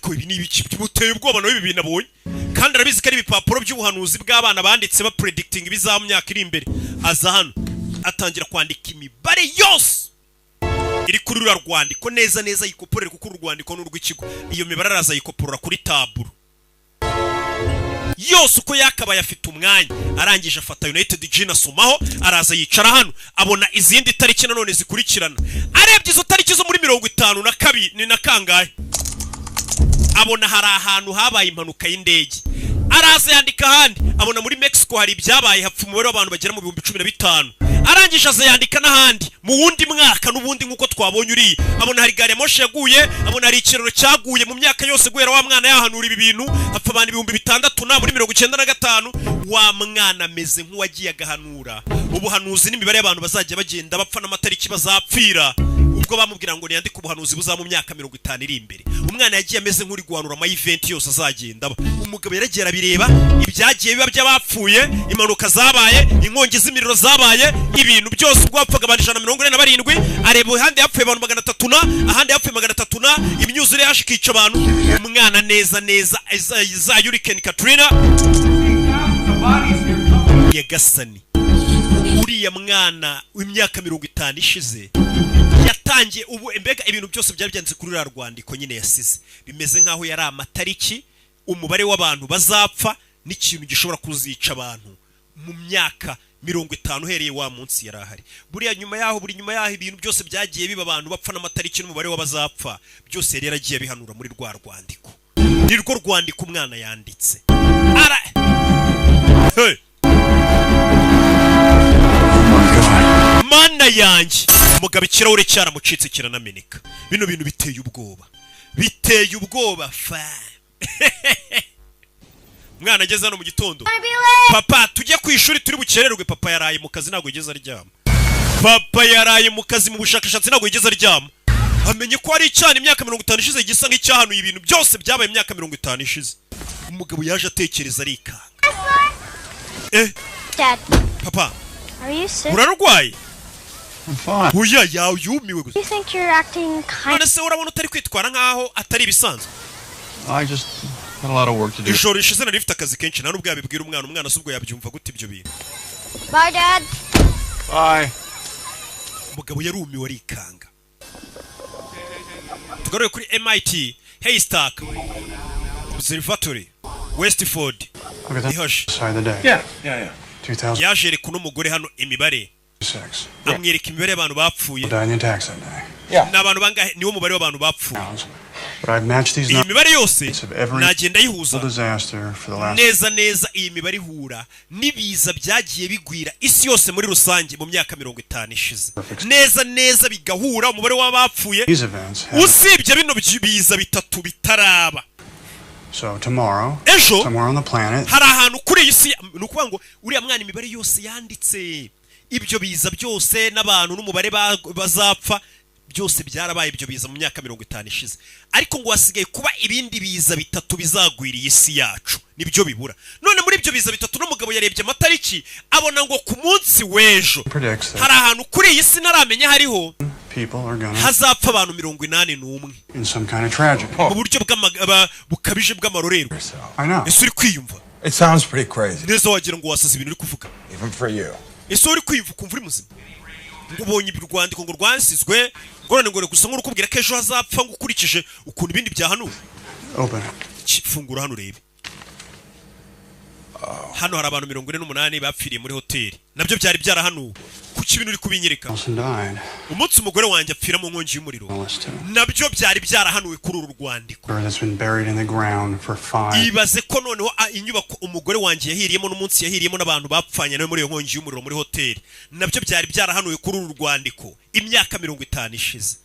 ko ibi ni ibiki bimuteye ubwoba no ibi bintu abonye kandi arabizi ko ari ibipapuro by'ubuhanuzi bw'abana banditse ba predicting ibiza mu myaka iri imbere aza hano atangira kwandika imibare yose iri kuri rura rwandiko neza neza yikoporera kuko urwandiko n'urw'ikigo iyo mibare araza yikoporora kuri taburo yose uko yakabaye afite umwanya arangije afata United Gin asomaho araza yicara hano abona izindi tariki nanone zikurikirana arebye izo tariki zo muri 52 ni na kangahe abona hari ahantu habaye impanuka y'indege araza yandika handi abona muri Mexico hari ibyabaye hapfa umubare w'abantu bagera mu 10,015 arangije azayandika n'ahandi mu wundi mwaka n'ubundi nk'uko twabonye uri abona hari gare moshi yaguye abona hari ikiraro cyaguye mu myaka yose guhera wa mwana yahanura ibi bintu apfa abantu 600 na muri 95 wa mwana ameze nk'uwagiye agahanura ubuhanuzi n'imibare y'abantu bazajya bagenda bapfa n'amatariki bazapfira ubwo bamubwira ngo niyandike ubuhanuzi buza mu myaka 50 iri imbere umwana yagiye ameze nk'uri guhanura ama event yose azagenda umugabo yaragera bireba ibyagiye biba by'abapfuye impanuka zabaye inkongi z'imiriro zabaye ibintu byose ubwo bapfaga abantu 147 areba ahandi yapfuye abantu 300 ahandi yapfuye 300 imyuzure yashikica abantu umwana neza za Hurricane Katrina Nyagasani uriya mwana w'imyaka 50 ishize yatangiye ubu mbega ibintu byose byari byanze kuri ra rwandiko nyine yasize bimeze nkaho yari amatariki umubare w'abantu bazapfa n'ikintu gishobora kuzica abantu mu myaka 50 hereye wa munsi yarahari buri nyuma yaho ibintu byose byagiye biba abantu bapfa n'amatariki n'umubare w'abazapfa byose yari yaragiye bihanura muri rwa rwandiko ni rwo rwandiko umwana yanditse hey. Mana yanjye umugabo ikirahure cyaramucitse kiranameneka bino bintu biteye ubwoba fa mwana ageze hano mu gitondo papa tujye ku ishuri turi bukererwe papa yaraye mu kazi ntago yigeze aryama papa yaraye mu kazi mu bushakashatsi ntago yigeze aryama amenye ko ari cyane imyaka 50 ishize gisa nk'icyahanuye ibintu byose byabaye imyaka 50 ishize umugabo yaje atekereza arikanga Dad. Papa Are you sick? urarwaye I'm fine. Oya yawe yumiwe gusa You think you're acting kind none se urabona utari kwitwara nkaho atari ibisanzwe I just had a lot of work to do. ijoro rishize nari mfite akazi kenshi nta nubwo yabibwira umwana subwo yabyumva gute ibyo bintu Bye, Dad. Bye. umugabo yarumiwe arikanga tugaruye kuri MIT Haystack Observatory Westford Look at that Ihosh side of the day. Yeah. 2006. yaje reka uno mugore hano imibare amwereka imibare y'abantu bapfuye Died in tax that day. n'abantu bangahe niwo mubare w'abantu bapfuye But I've matched these iyi numbers mibare yose of every nagenda yihuza disaster for the last neza iyi mibare ihura n'ibiza byagiye bigwira isi yose muri rusange mu myaka 50 ishize neza bigahura umubare w'abapfuye these events. Have, usibye bino biza bitatu bitaraba so tomorrow, ejo somewhere on the planet, hari ahantu kuri iyi si nukuvuga ngo uriya mwana imibare yose yanditse ibyo biza byose n'abantu n'umubare bazapfa byose byarabaye ibyo biza mu myaka 50 ishize ariko ngo wasigaye kuba ibindi biza bitatu bizagwiriye isi yacu nibyo bibura none muri ibyo biza bitatu n'umugabo yarebye amatariki abona ngo ku munsi w'ejo hari ahantu kuri iyi si naramenya hariho people are gonna hazapfa abantu 81 in some kind of tragedy. mu buryo bukabije bw'amarorerwa I know. ese uri kwiyumva It sounds pretty crazy, neza wagira ngo wasaze ibintu uri kuvuga even for you. ese uri kwiyumva ukumva uri muzima ngo ubonye urwandiko ngo rwansizwe ngorane ngo gusa nk'urukubwira ko ejo hazapfa ngo ukurikije ukuntu ibindi byahanuwe Open it. fungura hano urebe hano hari abantu 48 bapfiriye muri hoteli nabyo byari byarahanuwe kuki ibintu uri kubinyereka Wilson died. umunsi umugore wanjye apfira mu nkongi y'umuriro Willis too. nabyo byari byarahanuwe kuri uru rwandiko Bird that's been buried in the ground for 5. ibaze ko noneho inyubako umugore wanjye yahiriyemo n'umunsi yahiriyemo n'abantu bapfanye nawe muri iyo nkongi y'umuriro muri hoteli nabyo byari byarahanuwe kuri uru rwandiko imyaka 50 ishize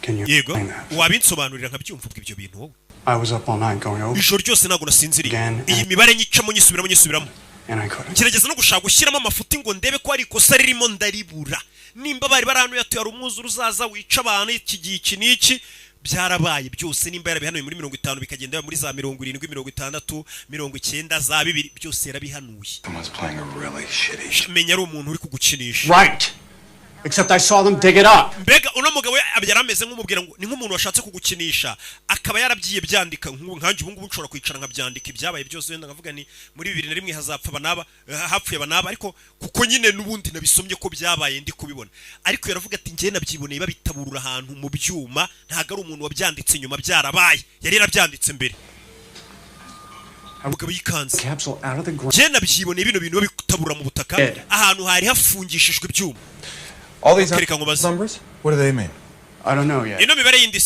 Can you yego explain that? wabinsobanurira nkabyumva ubwo ibyo bintu wowe I was up all night going over ijoro ryose ntabwo nasinziriye Again. iyi mibare nyicamo nyisubiramo and I couldn't. ngerageza no gushaka gushyiramo amafuti ngo ndebe ko ari ikosa ririmo ndaribura nimba bari barahanuye ati hari umwuzure uzaza wica abantu iki gihe iki n'iki byarabaye byose nimba yarabihanuye muri 50 bikagenda muri za 70 60 90 za 2 byose yarabihanuye Someone's playing a really shitty. menya ari umuntu uri kugukinisha Right. Except I saw them dig it up. mbega uno mugabo yarameze nk'umubwira ngo ni nk'umuntu washatse kugukinisha akaba yarabyiye byandika nkanjye ubu ngubu nshobora kwicara nkabyandika ibyabaye byose wenda ngavuga ni muri 2001 hazapfa banaba hapfuye banaba ariko kuko nyine nubundi nabisomye ko byabaye ndi kubibona ariko yaravuga ati ngiye nabyiboneye babitaburura ahantu mu byuma ntago ari umuntu wabyanditse nyuma byarabaye yari yarabyanditse mbere umugabo yikanze Capsule out of the ground. ngiye nabyiboneye bino bintu babitabura mu butaka ahantu hari hafungishijwe ibyuma All these Kereka ngubaze. numbers? What do they mean? I don't know yet. ino mibare yindi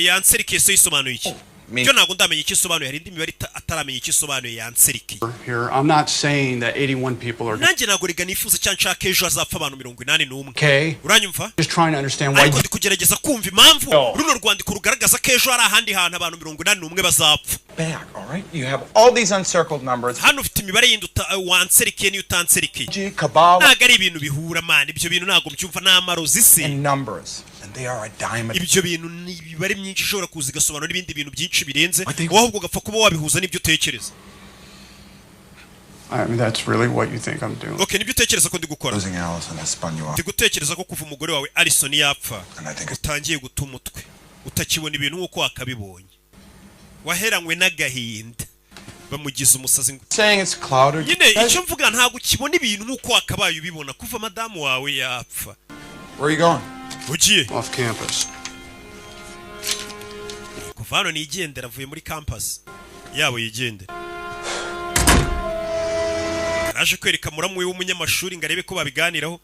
yanserikiye so yisobanuye iki byo ntabwo ndamenye icyo isobanuye, hari indi mibare ataramenye icyo isobanuye yanseriki. Here, I'm not saying that 81 people are nanjye ntabwo rega nifuza cyangwa nshaka ejo hazapfa abantu 81. okay. uranyumva? Just trying to understand why ariko ndi kugerageza kumva impamvu runo rwandiko rugaragaza ko ejo hari ahandi hantu abantu 81 bazapfa. back, all right? You have all these uncircled numbers. hano ufite imibare yindi wanserikiye niyo utanserikiye. Kabbalah ntabwo ari ibintu bihura man, ibyo bintu ntabwo mbyumva n'amarozi se. and numbers, and they are a diamond. ibyo bintu ni ibibare myinshi ishobora kuza igasobanura n'ibindi bintu byinshi birenze, ahubwo ugapfa kuba wabihuza n'ibyo utekereza. I mean, that's really what you think I'm doing. Okay, nibyo utekereza ko ndi gukora. Losing Allison has spun you off. ndi gutekereza ko kuva umugore wawe Alison yapfa And I think utangiye guta umutwe, utakibona ibintu nk'uko wakabibonye, waheranywe n'agahinda, bamugize umusazi ngo saying it's clouded. nyine icyo mvuga ntabwo ukibona ibintu nk'uko wakabaye ubibona kuva madamu wawe yapfa. Where are you going? ugiye Off campus. kuva hano nigendera, avuye muri campus yabo yigendera. araje kwereka muramu we w'umunyamashuri ngo arebe ko babiganiraho.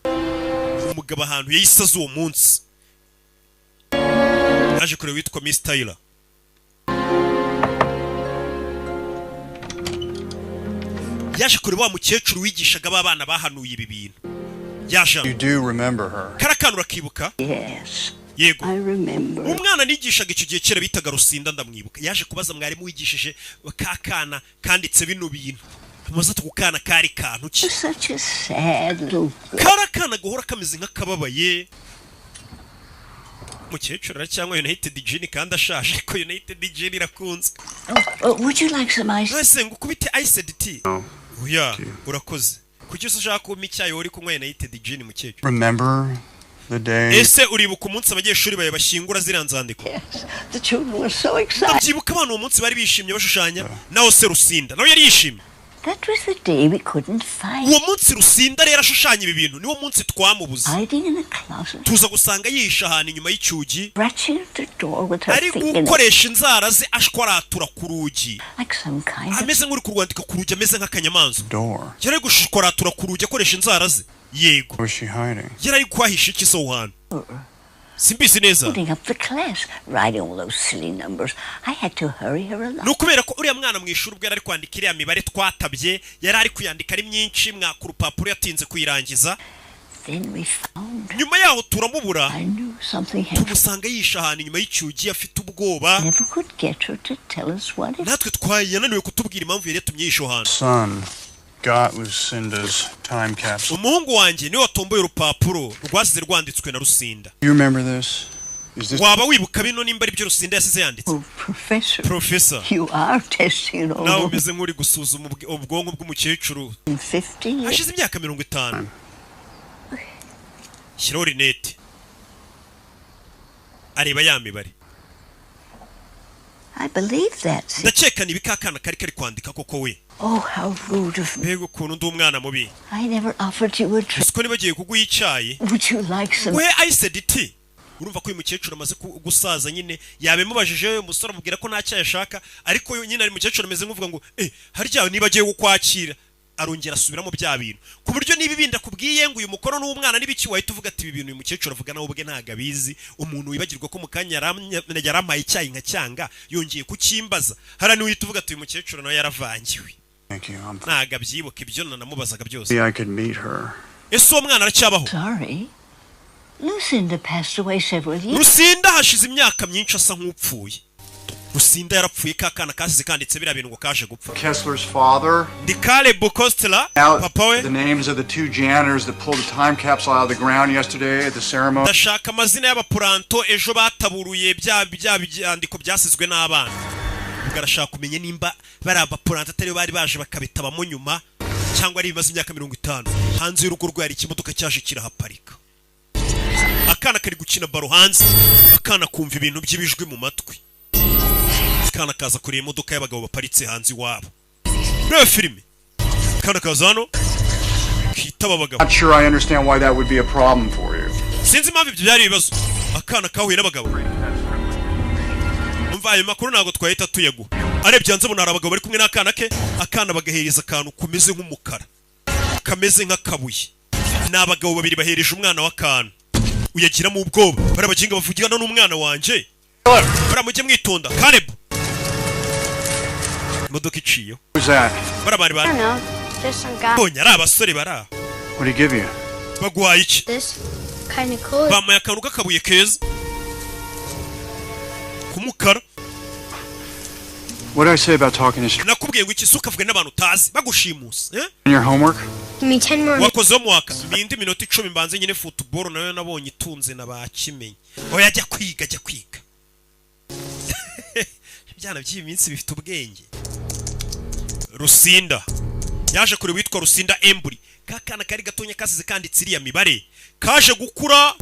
umugabo ahantu yayisaze uwo munsi yaje kureba witwa Miss Tyler. yaje kureba wa mukecuru wigishaga abana bahanuye ibi bintu. yaje You do remember her. karakanu rakibuka? Yes, yego I remember. umwana nigishaga icyo gihe kera bitaga Rusinda ndamwibuka. yaje kubaza mwarimu wigishije kakana kanditse bino bintu, amaze tukana kari kantu ki? Such a sad little girl. karakana guhora kameze nk'akababaye. mukecuru cyangwa United Gin kandi ashaje, ko United Gin irakunzwe. Would you like some ice? Nase ngukubite iced tea. No. Oya, urakoze. Kuki ushaka kumpa icyayi uri kunywa United Gin mukecuru? Remember the day? Ese uribuka umunsi abanyeshuri baye bashyingura ziriya nzandiko? Yes, the children were so excited. Ndabyibuka abantu uwo munsi bari bishimye bashushanya, naho se Rusinda nawe yari yishimye. That was the day we couldn't find. Uwo munsi Rusinda rero ashushanya ibi bintu niwo munsi twamubuze. Hiding in a closet. Tuza gusanga yihisha ahantu inyuma y'icyugi, Scratching at the door with her ari finger nail. gukoresha inzara ze ashwaratura ku rugi, Like some kind of... ameze nk'uri kurwandika ku rugi, ameze nk'akanyamanza. Door. yari gushwaratura ku rugi akoresha inzara ze. yego, Where was she hiding? yari ari kwahisha iki se aho hantu? simbizi neza. Putting up the class, writing all those silly numbers. I had to hurry her along. ni ukubera ko uriya mwana mu ishuri ubwo yari ari kwandika iriya mibare twatabye, yari ari kuyandika ari myinshi, mwaka urupapuro yatinze kuyirangiza. Then we found... nyuma yaho turamubura, I knew something had... tumusanga yihisha ahantu inyuma y'icyugi afite ubwoba. Never could get her to tell us what it... natwe yananiwe kutubwira impamvu yari yatumye yihisha ahantu. Son got Lucinda's time capsule. umuhungu wanjye niwe watomboye urupapuro rwasize rwanditswe na Rusinda. You remember this? Is this waba wibuka bino nimba ari byo Rusinda yasize yanditse? Oh, Professor. Professor, You are testing it all nawe over umeze nk'uri gusuzuma ubwonko bw'umukecuru in 50 years. hashize imyaka 50. shyiraho rinete areba ya mibare. I believe that. ndakeka ni ibikakana kari kwandika koko we. Oh, how rude of me. mbega ukuntu ndi umwana mubi. I never offered you a drink. siko nibagiye kuguha icyayi. Would you like some? we iced tea. urumva ko uyu mukecuru amaze gusaza nyine, yabimubajije umusore amubwira ko nta cyayi ashaka, ariko nyine ari mukecuru ameze nk'uvuga ngo harya niba agiye kukwakira, arongera asubiramo bya bintu, ku buryo niba ibindi akubwiye ngo uyu mukono n'umwana n'ibiki wahita uvuga ati ibi bintu uyu mukecuru avuga nawe ubwe ntago abizi. umuntu wibagirwa ko mu kanya yarampaye icyayi nka cyanga yongeye kukimbaza, hara niwe uhita uvuga ati uyu mukecuru nawe yaravangiwe. ntago abyibuka ibyo nanamubazaga byose. I could meet her. ese uwo mwana aracyabaho? Sorry. Lucinda passed away several years. Rusinda hashize imyaka myinshi asa nk'upfuye. Rusinda yarapfuye, kakana kasize kanditse biriya bintu ngo kaje gupfa. Kessler's father. Ndi Caleb Costela, papa we. The names of the two janitors that pulled the time capsule out of the ground yesterday at the ceremony. ndashaka amazina y'abapuranto ejo bataburuye bya byandiko byasizwe n'abana. ubwo arashaka kumenya nimba bari abapuranto atari bari baje bakabitabamo nyuma, cyangwa ari bimaze imyaka 50. hanze y'urugo rwe hari ikimodoka cyaje kirahaparika. akana kari gukina baro hanze, akana kumva ibintu by'ibijwi mu matwi. akana kaza kureba imodoka y'abagabo baparitse hanze iwabo. reba filime, akana kaza hano kitaba abagabo. Not sure I understand why that would be a problem for you. sinzi impamvu ibyo byari ibibazo. akana kahuye n'abagabo. umva ayo makuru ntabwo twahita tuyaguha. arebye hanze abona hari abagabo bari kumwe n'akana ke, akana bagahereza akantu kumeze nk'umukara, kameze nk'akabuye. ni abagabo babiri bahereje umwana w'akana. uyagiramo ubwoba, barabaginga bavugana n'umwana wanje. baramujye mwitonda. Caleb imodoka iciyo Who's that? barabari I don't bari know. Just some guy. bonye ari abasore bara What do you give you? bagwaye iki This kind of cool. bamaye akantu k'akabuye keza kumukara What did I say about talking to strangers? nakubwiye ngo iki suka avuga n'abantu utazi bagushimusa Your homework? Give me 10 more. wakoze mu mwaka bindi minota 10 mbanze nyine football nayo nabonye itunze nabakimenye oya ajya kwiga byana by'iyi minsi bifite ubwenge Rusinda yaje kuri witwa Rusinda Embry kakana kari gatonya kasize kanditse iriya mibare kaje gukura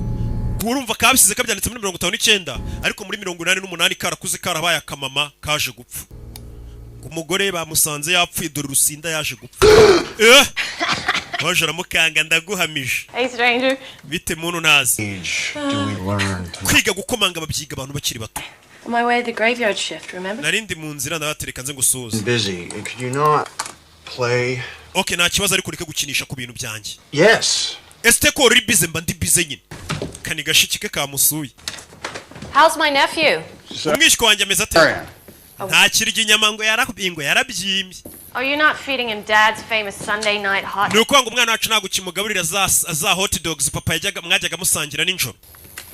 urumva kabisize kabyanditse muri 59 ariko muri 88 karakuze karabaye akamama kaje gupfa umugore bamusanze yapfuye dore Rusinda yaje gupfa waje ramukanga ndaguhamije Hey, stranger. bite muntu nazi Do we learn to... kwiga gukomanga babyiga abantu bakiri bato On my way to the graveyard shift, remember? narindi mu nzira ndabatereka nze ngusuze Busy. Could you not play? okay nta kibazo ariko ureke gukinisha ku bintu byanjye Yes. este ko uri busy mba ndi busy nyine kani gashikike kamusuye How's my nephew? umwishywa wanjye ameze ate Arian. nta kirya inyama ngo yarabyimbye Oh, you're not feeding him Dad's famous Sunday night hot. ni ukuvuga ngo umwana wacu ntabwo kimugaburira za hot dogs papa mwajyaga musangira nijoro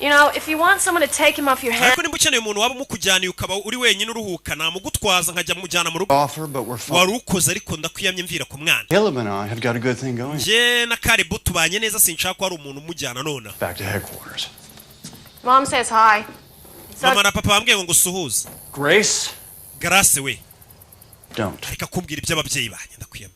You know, if you want someone to take him off your head, ariko nimba ukeneye umuntu waba umukujyaniye ukaba uri wenyine uruhuka namugutwaza nkajya mujyana mu rugo Offer, but we're fine. wari ukoze ariko ndakwiyamye mvira ku mwana Caleb and I have got a good thing going. njye na Karibu tubanye neza sinshaka ko hari umuntu umujyana nona Back to headquarters. Mom says hi. So mama na papa bambwiye ngo ngusuhuze Grace? Grace we Don't. reka kumbwira iby'ababyeyi banjye ndakwiyamye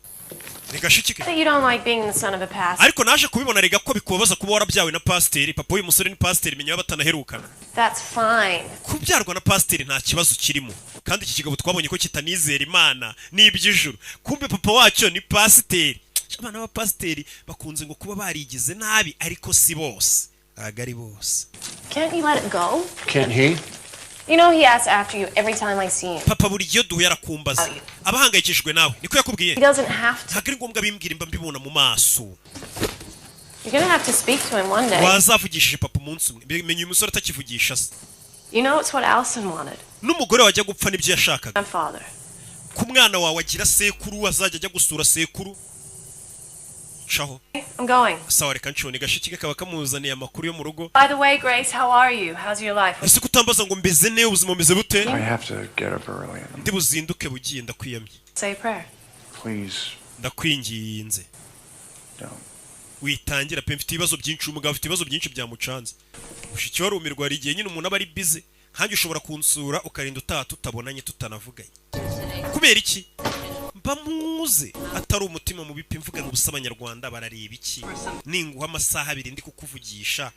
reka shikike that you don't like being the son of a pastor. ariko naje kubibona rega ko bikubabaza kuba warabyawe na pasiteri papa uyu musore ni pasiteri menya batanaherukana That's fine. kubyarwa na pasiteri nta kibazo kirimo kandi iki kigabo twabonye ko kitanizera imana n'iby'ijuru kumbe papa wacyo ni pasiteri abana b'abapasiteri bakunze ngo kuba barigize nabi ariko si bose agari bose Can't you let it go? Can't he? You know he asks after you every time I see him. papa buri gihe duhuye arakumbaza abahangayikishijwe nawe niko yakubwiye He doesn't have to. ntabwo ari ngombwa bimbwira imba mbibona mu maso You're gonna have to speak to him one day. wazavugishije papa umunsi umwe menya uyu musore atakivugisha se You know it's what Allison wanted. n'umugore wajya gupfa n'ibyo yashakaga My father. ku mwana wawe agira sekuru azajya ajya gusura sekuru shaho I'm going. sawa reka nshone gashiki kaba kamuzaniye amakuru yo mu rugo By the way, Grace, how are you? How's your life? ese kutambaza ngo mbeze ne ubuzima bumeze bute I have to get up early. ndi buzinduke bugiye ndakwiyamye Say a prayer. Please ndakwinginze don't. witangira pe mfite ibibazo byinshi umugabo afite ibibazo byinshi byamucanze ushiki warumirwa hari igihe nyine umuntu aba ari busy nkanjye ushobora kunsura ukarinda utaha tutabonanye tutanavuganye kubera iki mba muze atari umutima mu bipi mvuga ngo ubusa abanyarwanda barareba iki ninguha amasaha abiri ndi kukuvugisha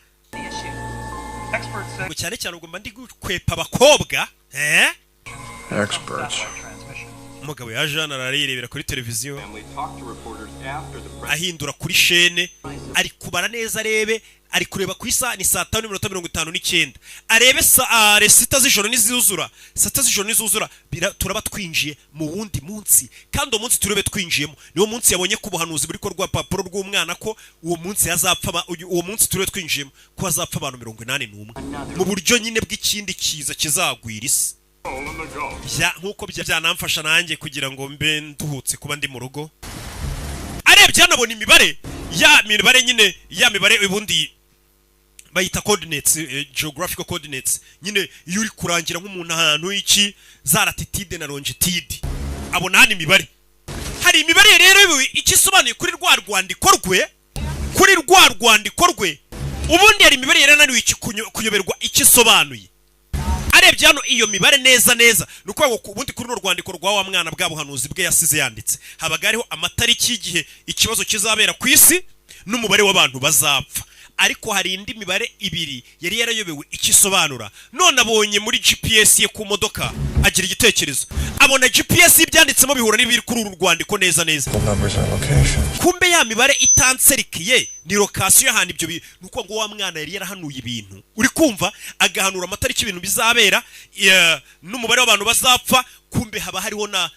ngo cyane cyane ubwo mba ndi gukwepa abakobwa Experts. umugabo yaje hano arayirebera kuri televiziyo ahindura kuri shene ari kubara neza arebe ari kureba ku isaha ni saa 5:59 arebe resita z'ijoro nizuzura sata z'ijoro nizuzura turaba twinjiye mu wundi munsi kandi uwo munsi turebe twinjiyemo niwo munsi yabonye ko ubuhanuzi buri ko rwa papuro rw'umwana ko uwo munsi yazapfa uwo munsi turebe twinjiyemo ko hazapfa abantu 81 mu buryo nyine bw'ikindi kiza kizagwira isi nkuko byanamfasha nanjye kugira ngo mbe nduhutse kuba ndi mu rugo arebye anabona imibare ya mibare nyine ya mibare ubundi bayita coordinates geographical coordinates nyine iyo uri kurangira nk'umuntu ahantu iki za latitude na longitude abona hano imibare hari imibare rero ikisobanuye kuri rwa rwandiko rwe ubundi hari imibare yarananiwe kuyoberwa ikisobanuye arebye hano iyo mibare neza nuko ubundi kuri no rwandiko rwa wa mwana bwa buhanuzi bwe yasize yanditse habaga hariho amatariki y'igihe ikibazo kizabera ku isi n'umubare w'abantu bazapfa ariko hari indi mibare ibiri yari yarayobewe ikisobanura none abonye muri GPS ye ku modoka agira igitekerezo abona GPS ibyanditsemo bihura n'ibiri kuri uru rwandiko neza kumbe ya mibare itanserikiye ni location y'ahantu ibyo nuko ngo wa mwana yari yarahanuye ibintu uri kumva agahanura amatariki ibintu bizabera n'umubare w'abantu bazapfa kumbe haba hariho na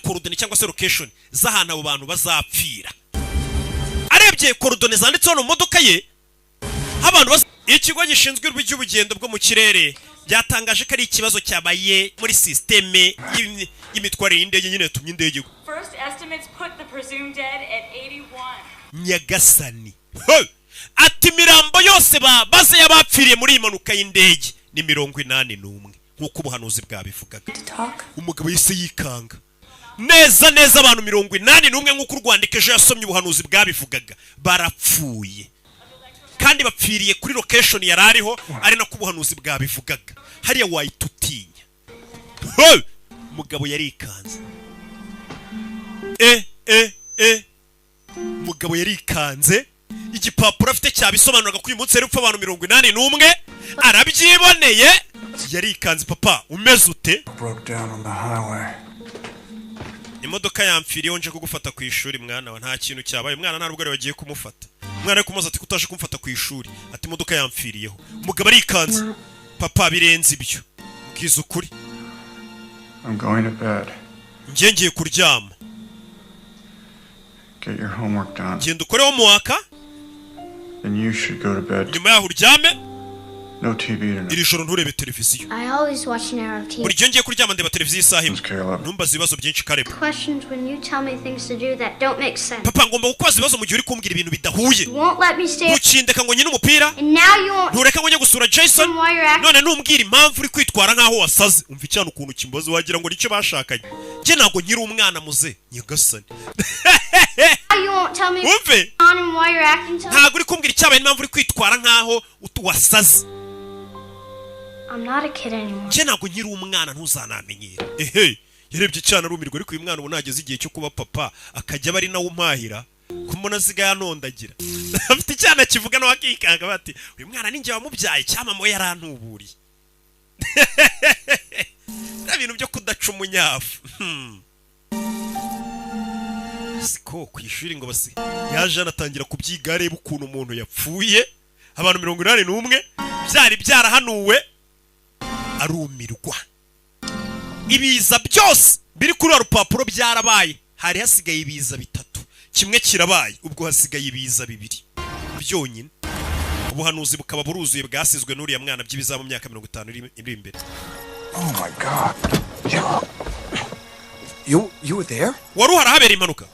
coordinate cyangwa se location z'ahantu abo bantu bazapfira arebye coordonate zanditseho no modoka ye abantu ikigo gishinzwe iby'ubugendo bwo mu kirere byatangaje ko ari ikibazo cyabaye muri systeme y'imitwarire y'indege nyine yatumye indege First estimates put the presumed dead at 81. Nyagasani ati mirambo yose baze yabapfiriye muri iyi mpanuka y'indege ni 81 nk'uko ubuhanuzi bwabivugaga. Umugabo yise yikanga neza neza abantu 81 nk'uko urwandiko ejo yasomye ubuhanuzi bwabivugaga barapfuye kandi bapfiriye kuri location yarariho ari nako ubuhanuzi bwabivugaga. Hariya wayitutinya umugabo yarikanze umugabo yarikanze igipapuro afite cyabisobanuraga ko uyu munsi yarupfa abantu 81 arabyiboneye yarikanze. Papa umeze ute? Imodoka yamfiriye nje kugufata ku ishuri mwana wa nta kintu cyabaye. Mwana nta rubwo wagiye kumufata. Mwana kumuza ati kutaje kumfata ku ishuri ati imodoka yamfiriyeho. Umugabo arikanze. Papa birenze ibyo. Mbwiza ukuri. I'm going to bed. Ngiye kuryama. Get your homework done. Genda ukore homework. And you should go to bed. Nyuma yaho uryame. No TV tonight. Iri joro nturebe televiziyo. I always watch an hour of TV. Buri gihe ngiye kuryama ndeba televiziyo isaha imwe. Ntumbaze ibibazo byinshi Caleb. Questions when you tell me things to do that don't make sense. Papa ngomba gukwaza ibibazo mu gihe uri kumbwira ibintu bidahuye. You won't let me stay. Ukindeka ngo nyine umupira. And now you won't. Ntureka ngo njye gusura Jason. None numbwira impamvu uri kwitwara nkaho wasaze. Umva icyana ukuntu kimbazo wagira ngo nicyo bashakanye. Nge nago nyiri umwana muze. Nyagasani. You won't tell me. Umve. Why you're acting so. Ntago uri kumbwira icyabaye impamvu uri kwitwara nkaho wasaze. I'm not a kid anymore. Nge nago nyiri umwana ntuzanamenyera. Yarebye cyane arumirwa ariko uyu mwana ubunageze igihe cyo kuba papa akajya bari nawe umahira kumona ziga yanondagira. Afite cyana kivuga no akikanga bati uyu mwana ninjye wamubyaye cyamamo yarantuburiye. Ibintu byo kudaca umunyafu. Siko kwishuri ngo basi yaje anatangira kubyiga areba ukuntu umuntu yapfuye abantu 81 byari byarahanuwe arumirwa. Ibiza byose biri kuri rupapuro byarabaye hari hasigaye ibiza bitatu kimwe kirabaye ubwo hasigaye ibiza bibiri byonyine. Ubuhanuzi bukaba buruzuye bwasizwe n'uriya mwana by'ibiza mu myaka 50 iri imbere. Oh my God. You were there? Waruhara habera impanuka.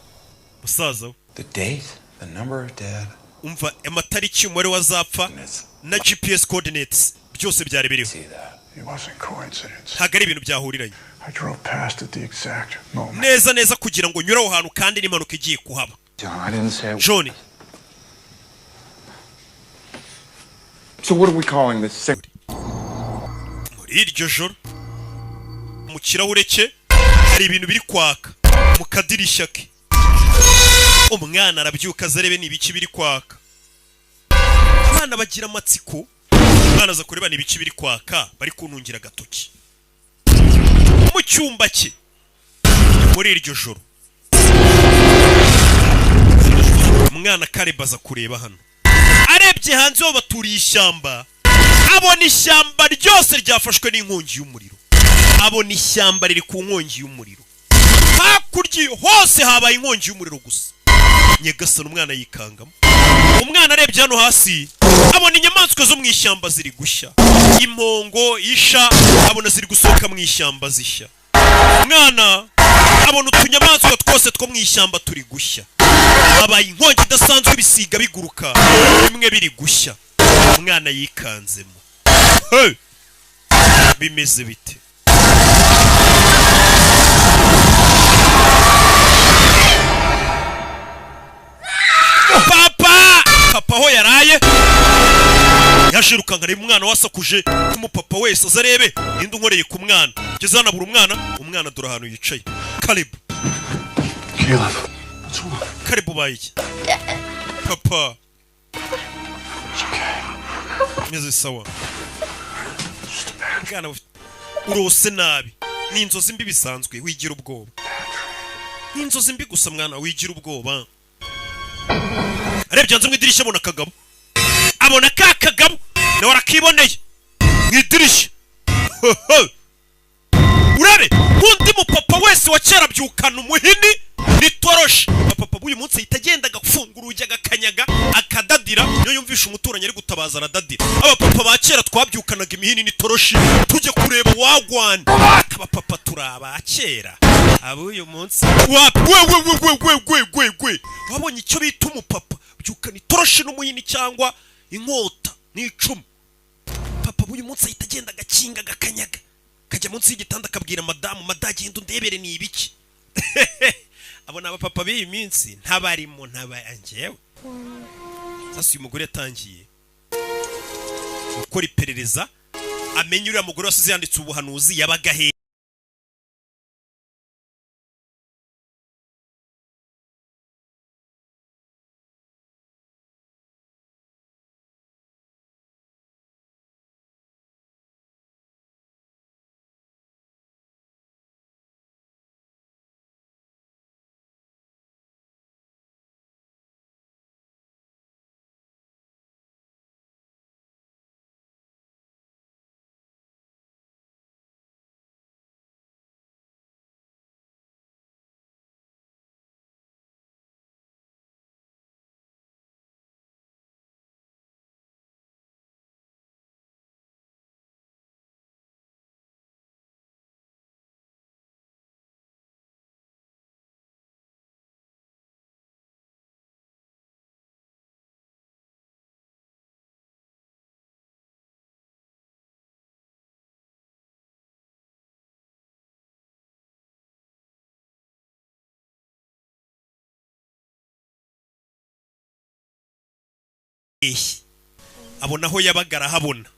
Musaza. The date, the number of dead. Umva amatariki umubare wazapfa na GPS coordinates byose byari biriho. It wasn't coincidence. Hagari ibintu byahuriranye. I drove past at the exact moment. Neza neza kugira ngo nyura aho hantu kandi n'impanuka igiye kuhaba. John, I didn't say. John. So what are we calling this? Muri iryo joro mu kirahure cye hari ibintu biri kwaka mu kadirishya ke. Umwana arabyuka zarebe n'ibiki biri kwaka. Abana bagira amatsiko. Umwana aza kureba n'ibiki biri kwaka bari kuntungira gatoki. Mu cyumba cye muri iryo joro. Umwana karebaza kureba hano. Arebye hanze ho baturiye ishyamba. Abona ishyamba ryose ryafashwe n'inkongi y'umuriro. Abona ishyamba riri ku nkongi y'umuriro. Hakurya hose habaye inkongi y'umuriro gusa. Nyagasani umwana yikangamo. Umwana arebye hano hasi abona inyamaswa zo mu ishyamba ziri gushya. Impongo, isha abona ziri gusohoka mu ishyamba zishya. Umwana abona utunyamaswa twose two mu ishyamba turi gushya. Habaye inkongi idasanzwe ibisiga biguruka bimwe biri gushya. Umwana yikanzemo. Bimeze bite? Papa ho yaraye yashiruka ngare umwana wasakuje kumupapa wese azarebe ninde unkoreye ku mwana geze hanabura umwana dura hano yicaye. Caleb bayiki papa meze sawa mwana urose nabi n'inzozi mbi bisanzwe wigira ubwoba n'inzozi mbi gusa mwana wigira ubwoba. Arebye hanze mu idirishya abona akagabo. Abona ka kagabo nawe arakiboneye mu idirishya. Urabe undi mupapa wese wa kera byukana umuhini nitoroshi. Papa uyu munsi yitagenda agafungura ujya agakanyaga akadadira iyo yumvisha umuturanyi ari gutabaza aradadira. Abapapa ba kera twabyukanaga imihini n'itoroshi tujye kureba wagwana. Abapapa turaba kera. Abo uyu munsi we wabonye icyo bita umupapa byukana itoroshi n'umuhini cyangwa inkota n'icumu. Papa uyu munsi ahita agenda agakinga gakanyaga kajya munsi y'igitanda akabwira madamu madagenda ndebere ni ibiki. Abona abapapa b'iyi minsi ntabarimo ntabanjewe. Sasa uyu mugore yatangiye gukora iperereza amenye uriya mugore wasize yanditse ubuhanuzi yabaga he. Abona aho yabagara habona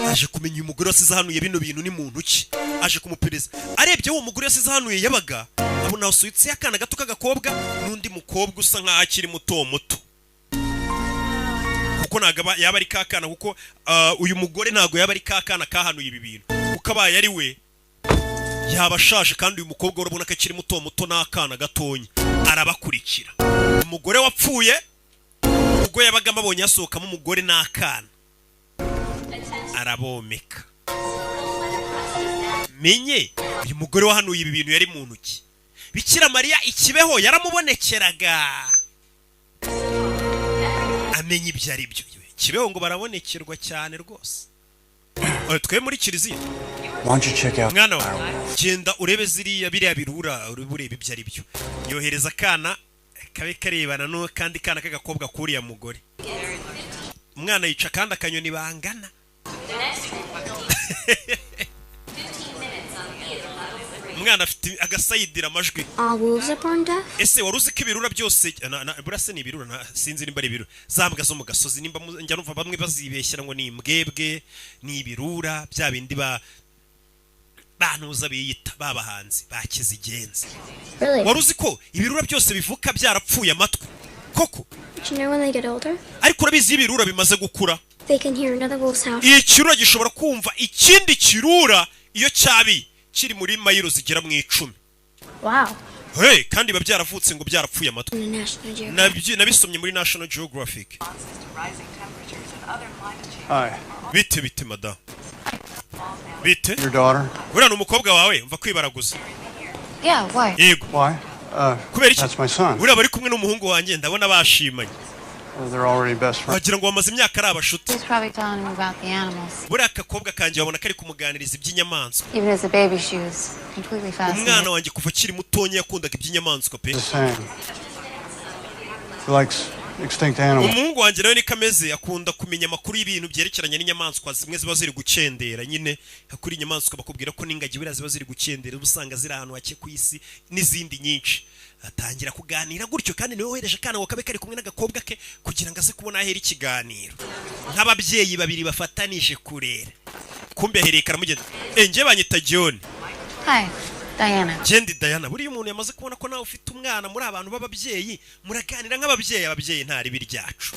aje kumenya uyu mugore wasize hanuye bino bintu ni muntu ki aje kumupereza arebye uwo mugore wasize hanuye yabaga abona usuyitse yakana gato kagakobwa n'undi mukobwa usa nka akiri muto muto kuko nagaba yaba ari kakana kuko uyu mugore nago yaba ari kakana kahanuye ibi bintu ukabaye ari we yabashaje kandi uyu mukobwa urabona ko akiri muto muto n'akana gatonya arabakurikira. Umugore wapfuye ubwo yabaga mabonye yasohokamo umugore n'akana arabomeka. Menye uyu mugore wahanuye ibi bintu yari muntu ki. Bikira Mariya ikibeho yaramubonekeraga amenye ibyo ari byo. Kibeho ngo barabonekerwa cyane rwose. Twe muri kiliziya mwana genda urebe ziriya biriya birura urebe ibyo ari byo. Yohereza akana kabe karebana no kandi kana kagakobwa kuriya mugore. Umwana yica kandi akanyoni bangana. Umwana afite agasayidira amajwi. Ese waruzi ko ibirura byose burase ni ibirura sinzi nimba ari ibirura zambwa zo mu gasozi nimba njya numva bamwe bazibeshyira ngo ni imbwebwe ni ibirura bya bindi banuza biyita babahanzi bakizigenza. Waruzi ko ibirura byose bivuka byarapfuye amatwi koko. Ariko urabizi ibirura bimaze gukura ikirura gishobora kumva ikindi kirura iyo cyabi kiri muri mayiro zigera mu 10. Hey, kandi babyaravutse ngo byarapfuye amatwi. Nabisomye muri National Geographic. Bite madam. Bite? Your daughter? Uriya ni umukobwa wawe mva kwibaraguza. Yeah, why? Yego. Why? That's my son. Uriya bari kumwe n'umuhungu wanjye ndabona bashimanye. They're already best friends. Wagira ngo bamaze imyaka ari abashuti. He's probably telling him about the animals. Buriya akakobwa kanje babona kari kumuganiriza iby'inyamaswa. Even as a baby, she was completely fascinated. Umwana wanjye kuva kiri mutonya yakundaga iby'inyamaswa pe. He likes extinct animals. Umuhungu wanjye nawe ni kameze akunda kumenya amakuru y'ibintu byerekeranye n'inyamaswa zimwe ziba ziri gucendera nyine hakuri inyamaswa bakubwira ko n'ingagi bira ziba ziri gucendera ubusanga ziri ahantu hake ku isi n'izindi nyinshi. Atangira kuganira gutyo kandi niwe wohereje kana ngo kabe kari kumwe n'agakobwa ke kugira ngo aze kubona ahera ikiganiro nk'ababyeyi babiri bafatanije kurera. Kumbe ahereka aramugenda nje banyita John. Hi, Diana. Jendi Diana buri umuntu yamaze kubona ko nawe ufite umwana muri abantu b'ababyeyi muraganira nk'ababyeyi ntari biryacu.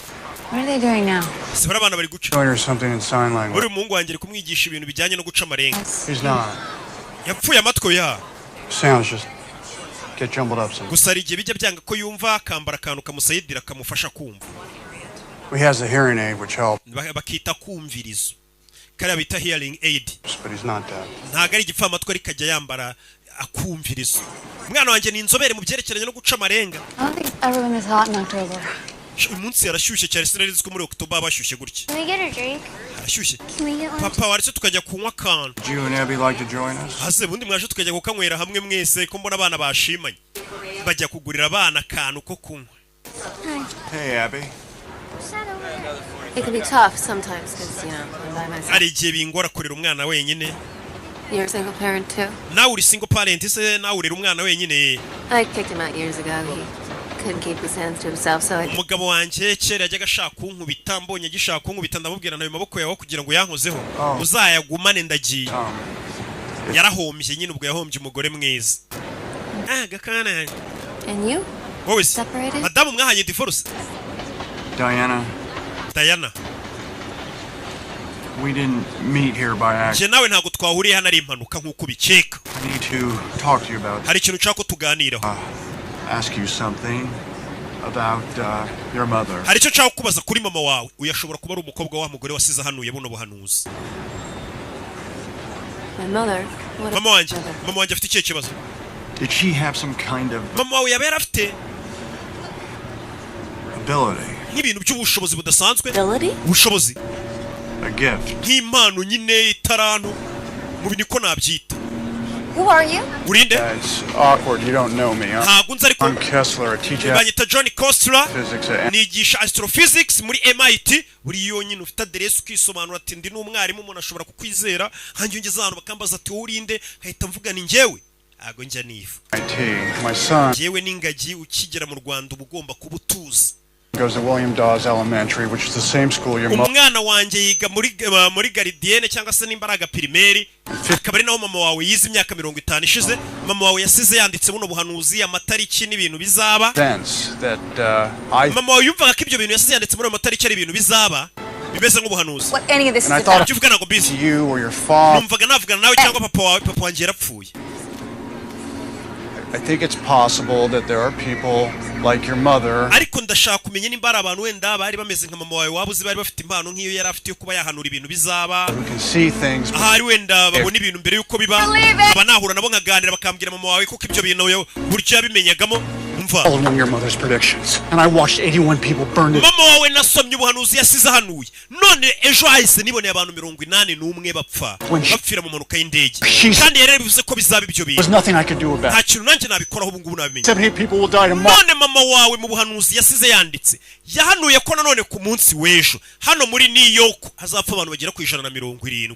What are they doing now? Sibara abana bari guca. Doing something in sign language. Buri mungu wanjye kumwigisha ibintu bijyanye no guca amarenga. He's not. Yapfuye amatwi ya. Sounds just get jumbled up some. Gusara igihe bijya byanga ko yumva akambara akantu kamusayidira kamufasha kumva. He has a hearing aid which helps. Bakita kumvirizo. Kare bita hearing aid. But he's not dead. Ntago ari igipfa amatwi ari kajya yambara akumvirizo. Umwana wanjye ni inzobere mu byerekeranye no guca amarenga. I don't think everyone is hot in October. uyu munsi yarashyushye cyane sinarizi ko muri October bashyushye gutya Can we get a drink? arashyushye Can we get one? papa waretse tukajya kunywa akantu Would you and Abby like to join us? hase bundi mwaje tukajya kukanywera hamwe mwese ko mbona abana bashimanye bajya kugurira abana akantu ko kunywa. Hey, Abby. It can be tough sometimes because, you know, I'm by myself. ari igihe bingora kurera umwana wenyine. You're a single parent too? nawe uri single parent se nawe urera umwana wenyine. I kicked him out years ago. He couldn't keep his hands to himself, so I... umugabo wanjye kera yajyaga ashaka kunkubita mbonye gishaka kunkubita ndamubwira nawe maboko yawe kugira ngo yankozeho uzayagumane ndagiye. yarahombye nyine ubwo yahombye umugore mwiza. gakana. And you? wowe Separated? madamu mwahanye divorce. Diana, we didn't meet here by accident. je nawe ntago twahuriye hano ari impanuka nkuko ubikeka. I need to talk to you about hari ikintu nshaka ko tuganiraho. ask you something about your mother. hari icyo nshaka kubaza kuri mama wawe uyashobora kuba ari umukobwa wa mugore wasize hanuye buno buhanuzi. My mother? What mama wanjye afite ikihe kibazo? Did she have some kind of mama wawe yaba yarafite ability? nk'ibintu by'ubushobozi budasanzwe. ubushobozi? A gift. nk'impano nyine itarantu mu bintu ko nabyita. Who are you? urinde? It's awkward. You don't know me. ntago nzi ariko I'm Kessler, a teacher. banyita John Kostler. Physics. nigisha astrophysics muri MIT. buri yonyine ufite aderesi ukisobanura ati ndi n'umwarimu umuntu ashobora kukwizera hanjye ngeze ahantu bakambaza ati wowe urinde nkahita mvuga ni njyewe ago njya nifu. My son njyewe n'ingagi ukigera mu Rwanda uba ugomba kuba utuzi. goes to William Dawes Elementary, which is the same school your mother. umwana wanjye yiga muri Garidienne cyangwa se nimbaraga primaire akaba ari naho mama wawe yize imyaka 50 ishize. mama wawe yasize yanditse buno buhanuzi amatariki n'ibintu bizaba. mama wawe yumvaga ko ibyo bintu yasize yanditse muri amatariki ari ibintu bizaba bimeze nk'ubuhanuzi. What any of this is about? Uvuga nako busy. You or your father. numvaga navugana nawe cyangwa papa wanjye yarapfuye. I think it's possible that there are people like your mother. ariko ndashaka kumenya nimba ari abantu wenda bari bameze nka mama wawe wabuze bari bafite impano nk'iyo yari afite yo kuba yahanura ibintu bizaba. ahari wenda babona ibintu mbere yuko biba aba nahura nabo nkaganira bakambwira mama wawe kuko ibyo bintu buryo yabimenyagamo. Following your mother's predictions, and I watched 81 people burn it. mama wawe nasomye ubuhanuzi yasize hanuye none ejo hahise niboneye abantu 81 bapfa bapfira mu mpanuka y'indege kandi yari bivuze ko bizaba ibyo bintu. There's nothing I could do about it. nta kintu nanjye nabikoraho ubu ngubu nabimenye. 78 people will die tomorrow. none mama wawe mu buhanuzi yasize yanditse yahanuye ko nanone ku munsi w'ejo hano muri New York hazapfa abantu bagera ku 170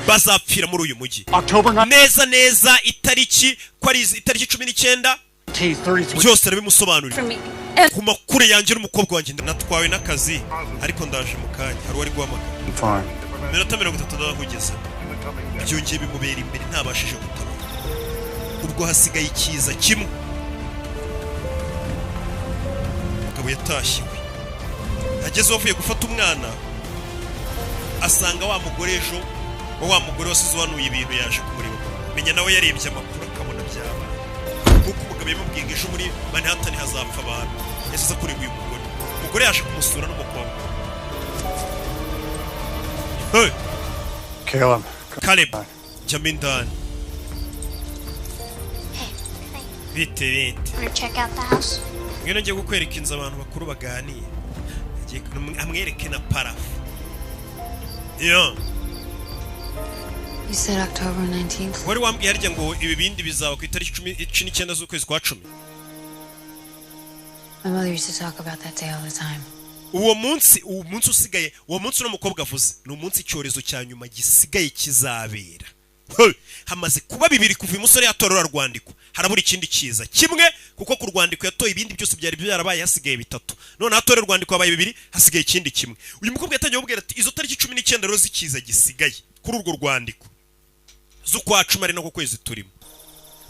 bazapfira muri uyu mujyi neza itariki ko ari itariki 19 byose arabimusobanurira ku makuru yanjye n'umukobwa wanjye natwawe n'akazi ariko ndaje mu kanya hari wari guhamagara minota 30 ndahugeze byongeye bimubera imbere ntabashije gutaba ubwo hasigaye ikiza kimwe. umugabo yatashyiwe ageze wavuye gufata umwana asanga wa mugore ejo wa mugore wasize wanuye ibintu yaje kumureba menya nawe yarebye amakuru akabona byaba kuko umugabo yamubwiye ejo muri Manhattan hazapfa abantu yasize kuri uyu umugore yaje kumusura n'umukobwa. Caleb Jamindan bite Wanna check out the house? ngene ngiye kukwereka inzu abantu bakuru baganiye agiye amwereke na parafu. You said October 19th. wari wambwiye harya ngo ibi bindi bizaba ku itariki 19 z'ukwezi kwa 10. My mother used to talk about that day all the time. uwo munsi usigaye uwo munsi n'umukobwa avuze ni umunsi icyorezo cya nyuma gisigaye kizabera. hamaze kuba bibiri kuva umusore yatorora rwandiko harabura ikindi kiza kimwe kuko ku rwandiko yatoye ibindi byose byari byarabaye hasigaye bitatu none hatorera rwandiko habaye bibiri hasigaye ikindi kimwe. uyu mukobwa yatangiye kubwira ati izo tariki 19 rero zikiza gisigaye kuri urwo rwandiko z'ukwa 10 ari nako kwezi turimo.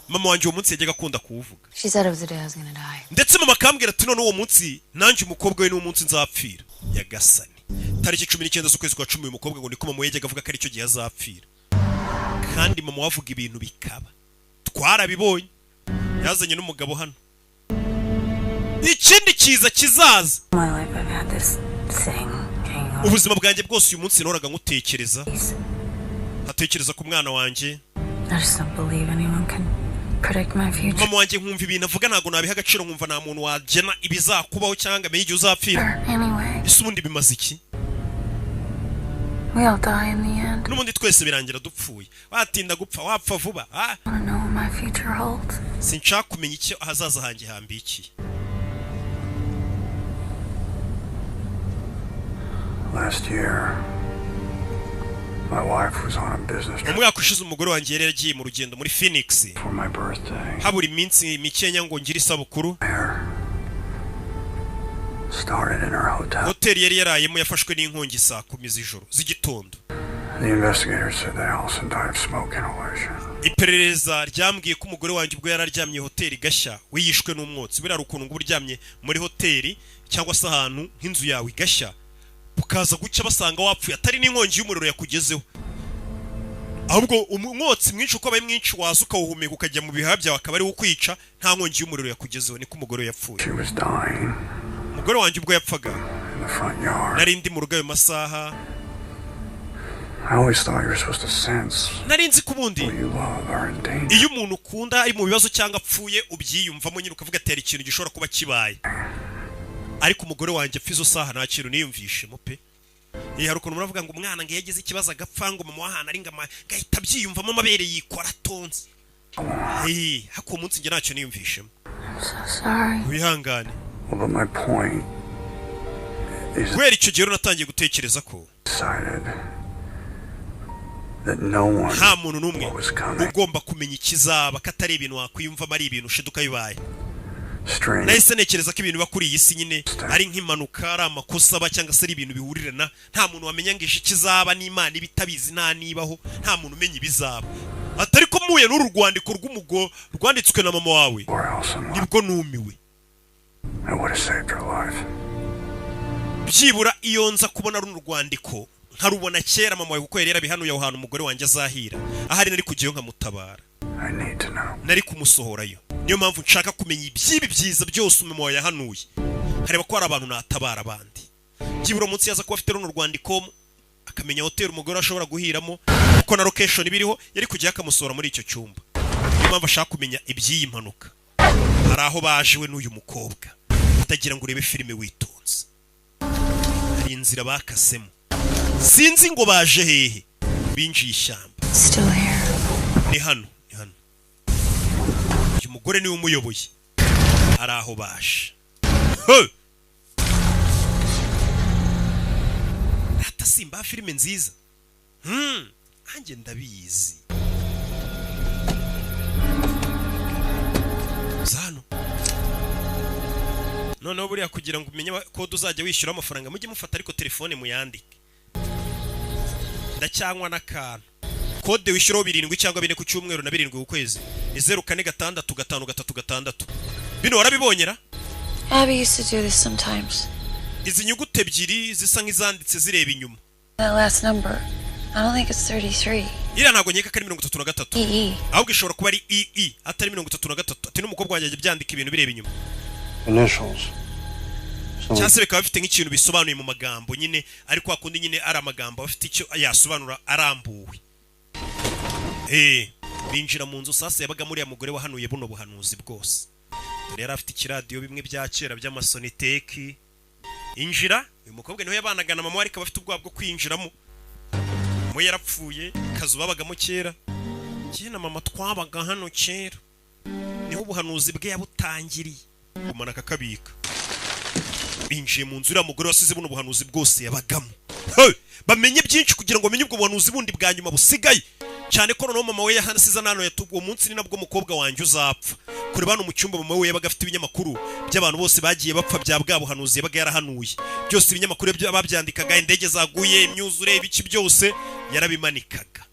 mama wanjye uwo munsi yajyaga akunda kuvuga. She said it was the day I was gonna die. ndetse mama akambwira ati none uwo munsi nanjye umukobwa we ni umunsi nzapfira yagasani tariki 19 z'ukwezi kwa 10 uyu mukobwa ngo niko mama yajyaga avuga ko ari cyo gihe azapfira kandi mama wavuga ibintu bikaba twarabibonye yazanye n'umugabo hano. ikindi kiza kizaza ubuzima bwanjye bwose uyu munsi noraga ngutekereza hatekereza ku mwana wanjye predict my future. mama wanjye nkumva ibintu avuga ntago nabiha agaciro nkumva nta muntu wagena ibizakubaho cyangwa amenye igihe uzapfira. Anyway. Ese ubundi bimaze iki? We all die in the end. N'ubundi twese birangira dupfuye. Watinda gupfa wapfa vuba. I want to know what my future holds. Sinshaka kumenya icyo ahazaza hanjye hambikiye. Last year, my wife was on a business trip. Umwaka ushize umugore wanjye yari yagiye mu rugendo muri Phoenix. For my birthday. Habura iminsi mikenya ngo ngire isabukuru. Started in her hotel. Hotel yari yarayemo yafashwe n'inkongi saa 10 z'ijoro z'igitondo. The investigators said that Allison died of smoke inhalation. Iperereza ryambwiye ko umugore wanjye ubwo yararyamye hoteli gashya wiyishwe n'umwotsi. Bira rukuntu ngo uryamye muri hoteli cyangwa se ahantu nk'inzu yawe igashya. Bukaza guca basanga wapfuye atari n'inkongi y'umuriro yakugezeho. Ahubwo umwotsi mwinshi uko abaye mwinshi wazuka uhumeka ukajya mu bihaha byawe akaba ari ukwica nta nkongi y'umuriro yakugezeho niko umugore yapfuye. She was dying. Umugore wanjye ubwo yapfaga. In the front yard. Nari ndi mu rugo ayo masaha. I always thought you were supposed to sense. Nari nzi kubundi. You love are in danger. Iyo umuntu ukunda ari mu bibazo cyangwa apfuye ubyiyumvamo nyine ukavuga atera ikintu gishobora kuba kibaye. Ariko umugore wanjye apfizo saha nta kintu niyumvishemo pe. Hari ukuntu muravuga ngo umwana ngo yagize ikibazo agapfa ngo mama wahana ari ngama gahita byiyumvamo amabere yikora tonze. Hako umunsi nge ntacyo niyumvishemo. Sorry. Wihangane. Well, but my point is Kweri icyo gihe natangiye gutekereza ko that no one nta muntu n'umwe ugomba kumenya ikizaba katari ibintu wakwiyumvamo ari ibintu ushiduka bibaye. Nahise nekereza ko ibintu bakuri iyi si nyine ari nk'impanuka ari amakosa aba cyangwa se ari ibintu bihurirana nta muntu wamenya ngo ikizaba n'Imana ibitabizi nta nibaho nta muntu umenya ibizaba. Atari ko muye n'uru rwandiko rw'umugo rwanditswe na mama wawe nibwo numiwe. I would have saved her life. Byibura iyo nza kubona runo rwandiko nkarubona kera mama wawe kuko yari yarabihanuye aho hantu umugore wanjye azahira ahari nari kugiyeho nkamutabara. I need to know. Nari kumusohorayo. Niyo mpamvu nshaka kumenya ibyibi byiza byose mama wawe yahanuye. Hareba ko hari abantu natabara abandi. Byibura munsi yaza kuba afite runo rwandiko akamenya hotel umugore ashobora guhiramo uko na location biriho yari kujya akamusora muri icyo cyumba. Niyo mpamvu ashaka kumenya ibyiyi mpanuka. Hari aho bajewe n'uyu mukobwa utagira ngo urebe filime witonze. Hari inzira bakasemo sinzi ngo baje hehe binjiye ishyamba. Ni hano uyu mugore niwe umuyoboye hari aho baje. Ata simba filime nziza anjye ndabizi zano noneho buriya kugira ngo umenye kode uzajya wishyura amafaranga mujye mufata ariko telefone muyandike. Ndacyanywa n'akantu kode wishyuraho 7 cyangwa 4 ku cyumweru na 7 ku kwezi ni 04655336. Bino warabibonyera? Abby used to do this sometimes. Izi nyuguti ebyiri zisa nk'izanditse zireba inyuma. That last number. I don't think it's 33. Ira ntago nkeka kari 33. EE. Ahubwo ishobora kuba ari EE atari 33. Ati n'umukobwa wanjye byandika ibintu bireba inyuma. Initials. Cyase bikaba bifite nk'ikintu bisobanuye mu magambo nyine ariko akundi nyine ari amagambo afite icyo yasobanura arambuwe. Binjira mu nzu sasa yabaga muri ya mugore wahanuye buno buhanuzi bwose. Rero afite ikiradiyo bimwe bya kera by'amasoniteki. Injira uyu mukobwa niho yabanaga na mama ariko bafite ubwabo bwo kwinjiramo. Mo yarapfuye kazu babagamo kera. Kina mama twabaga hano kera. Niho ubuhanuzi bwe yabutangiriye. Kumana kakabika. Binjiye mu nzu ya mugore wasize buno buhanuzi bwose yabagamo. Bamenye byinshi kugira ngo bamenye ubwo buhanuzi bundi bwa nyuma busigaye. Cyane ko noneho mama we yahasize nano yatubwo munsi ni nabwo mukobwa wanjye uzapfa. Kure bano mu cyumba mama we yabaga afite ibinyamakuru by'abantu bose bagiye bapfa bya bwa buhanuzi yabaga yarahanuye. Byose ibinyamakuru babyandikaga indege zaguye imyuzure ibici byose yarabimanikaga.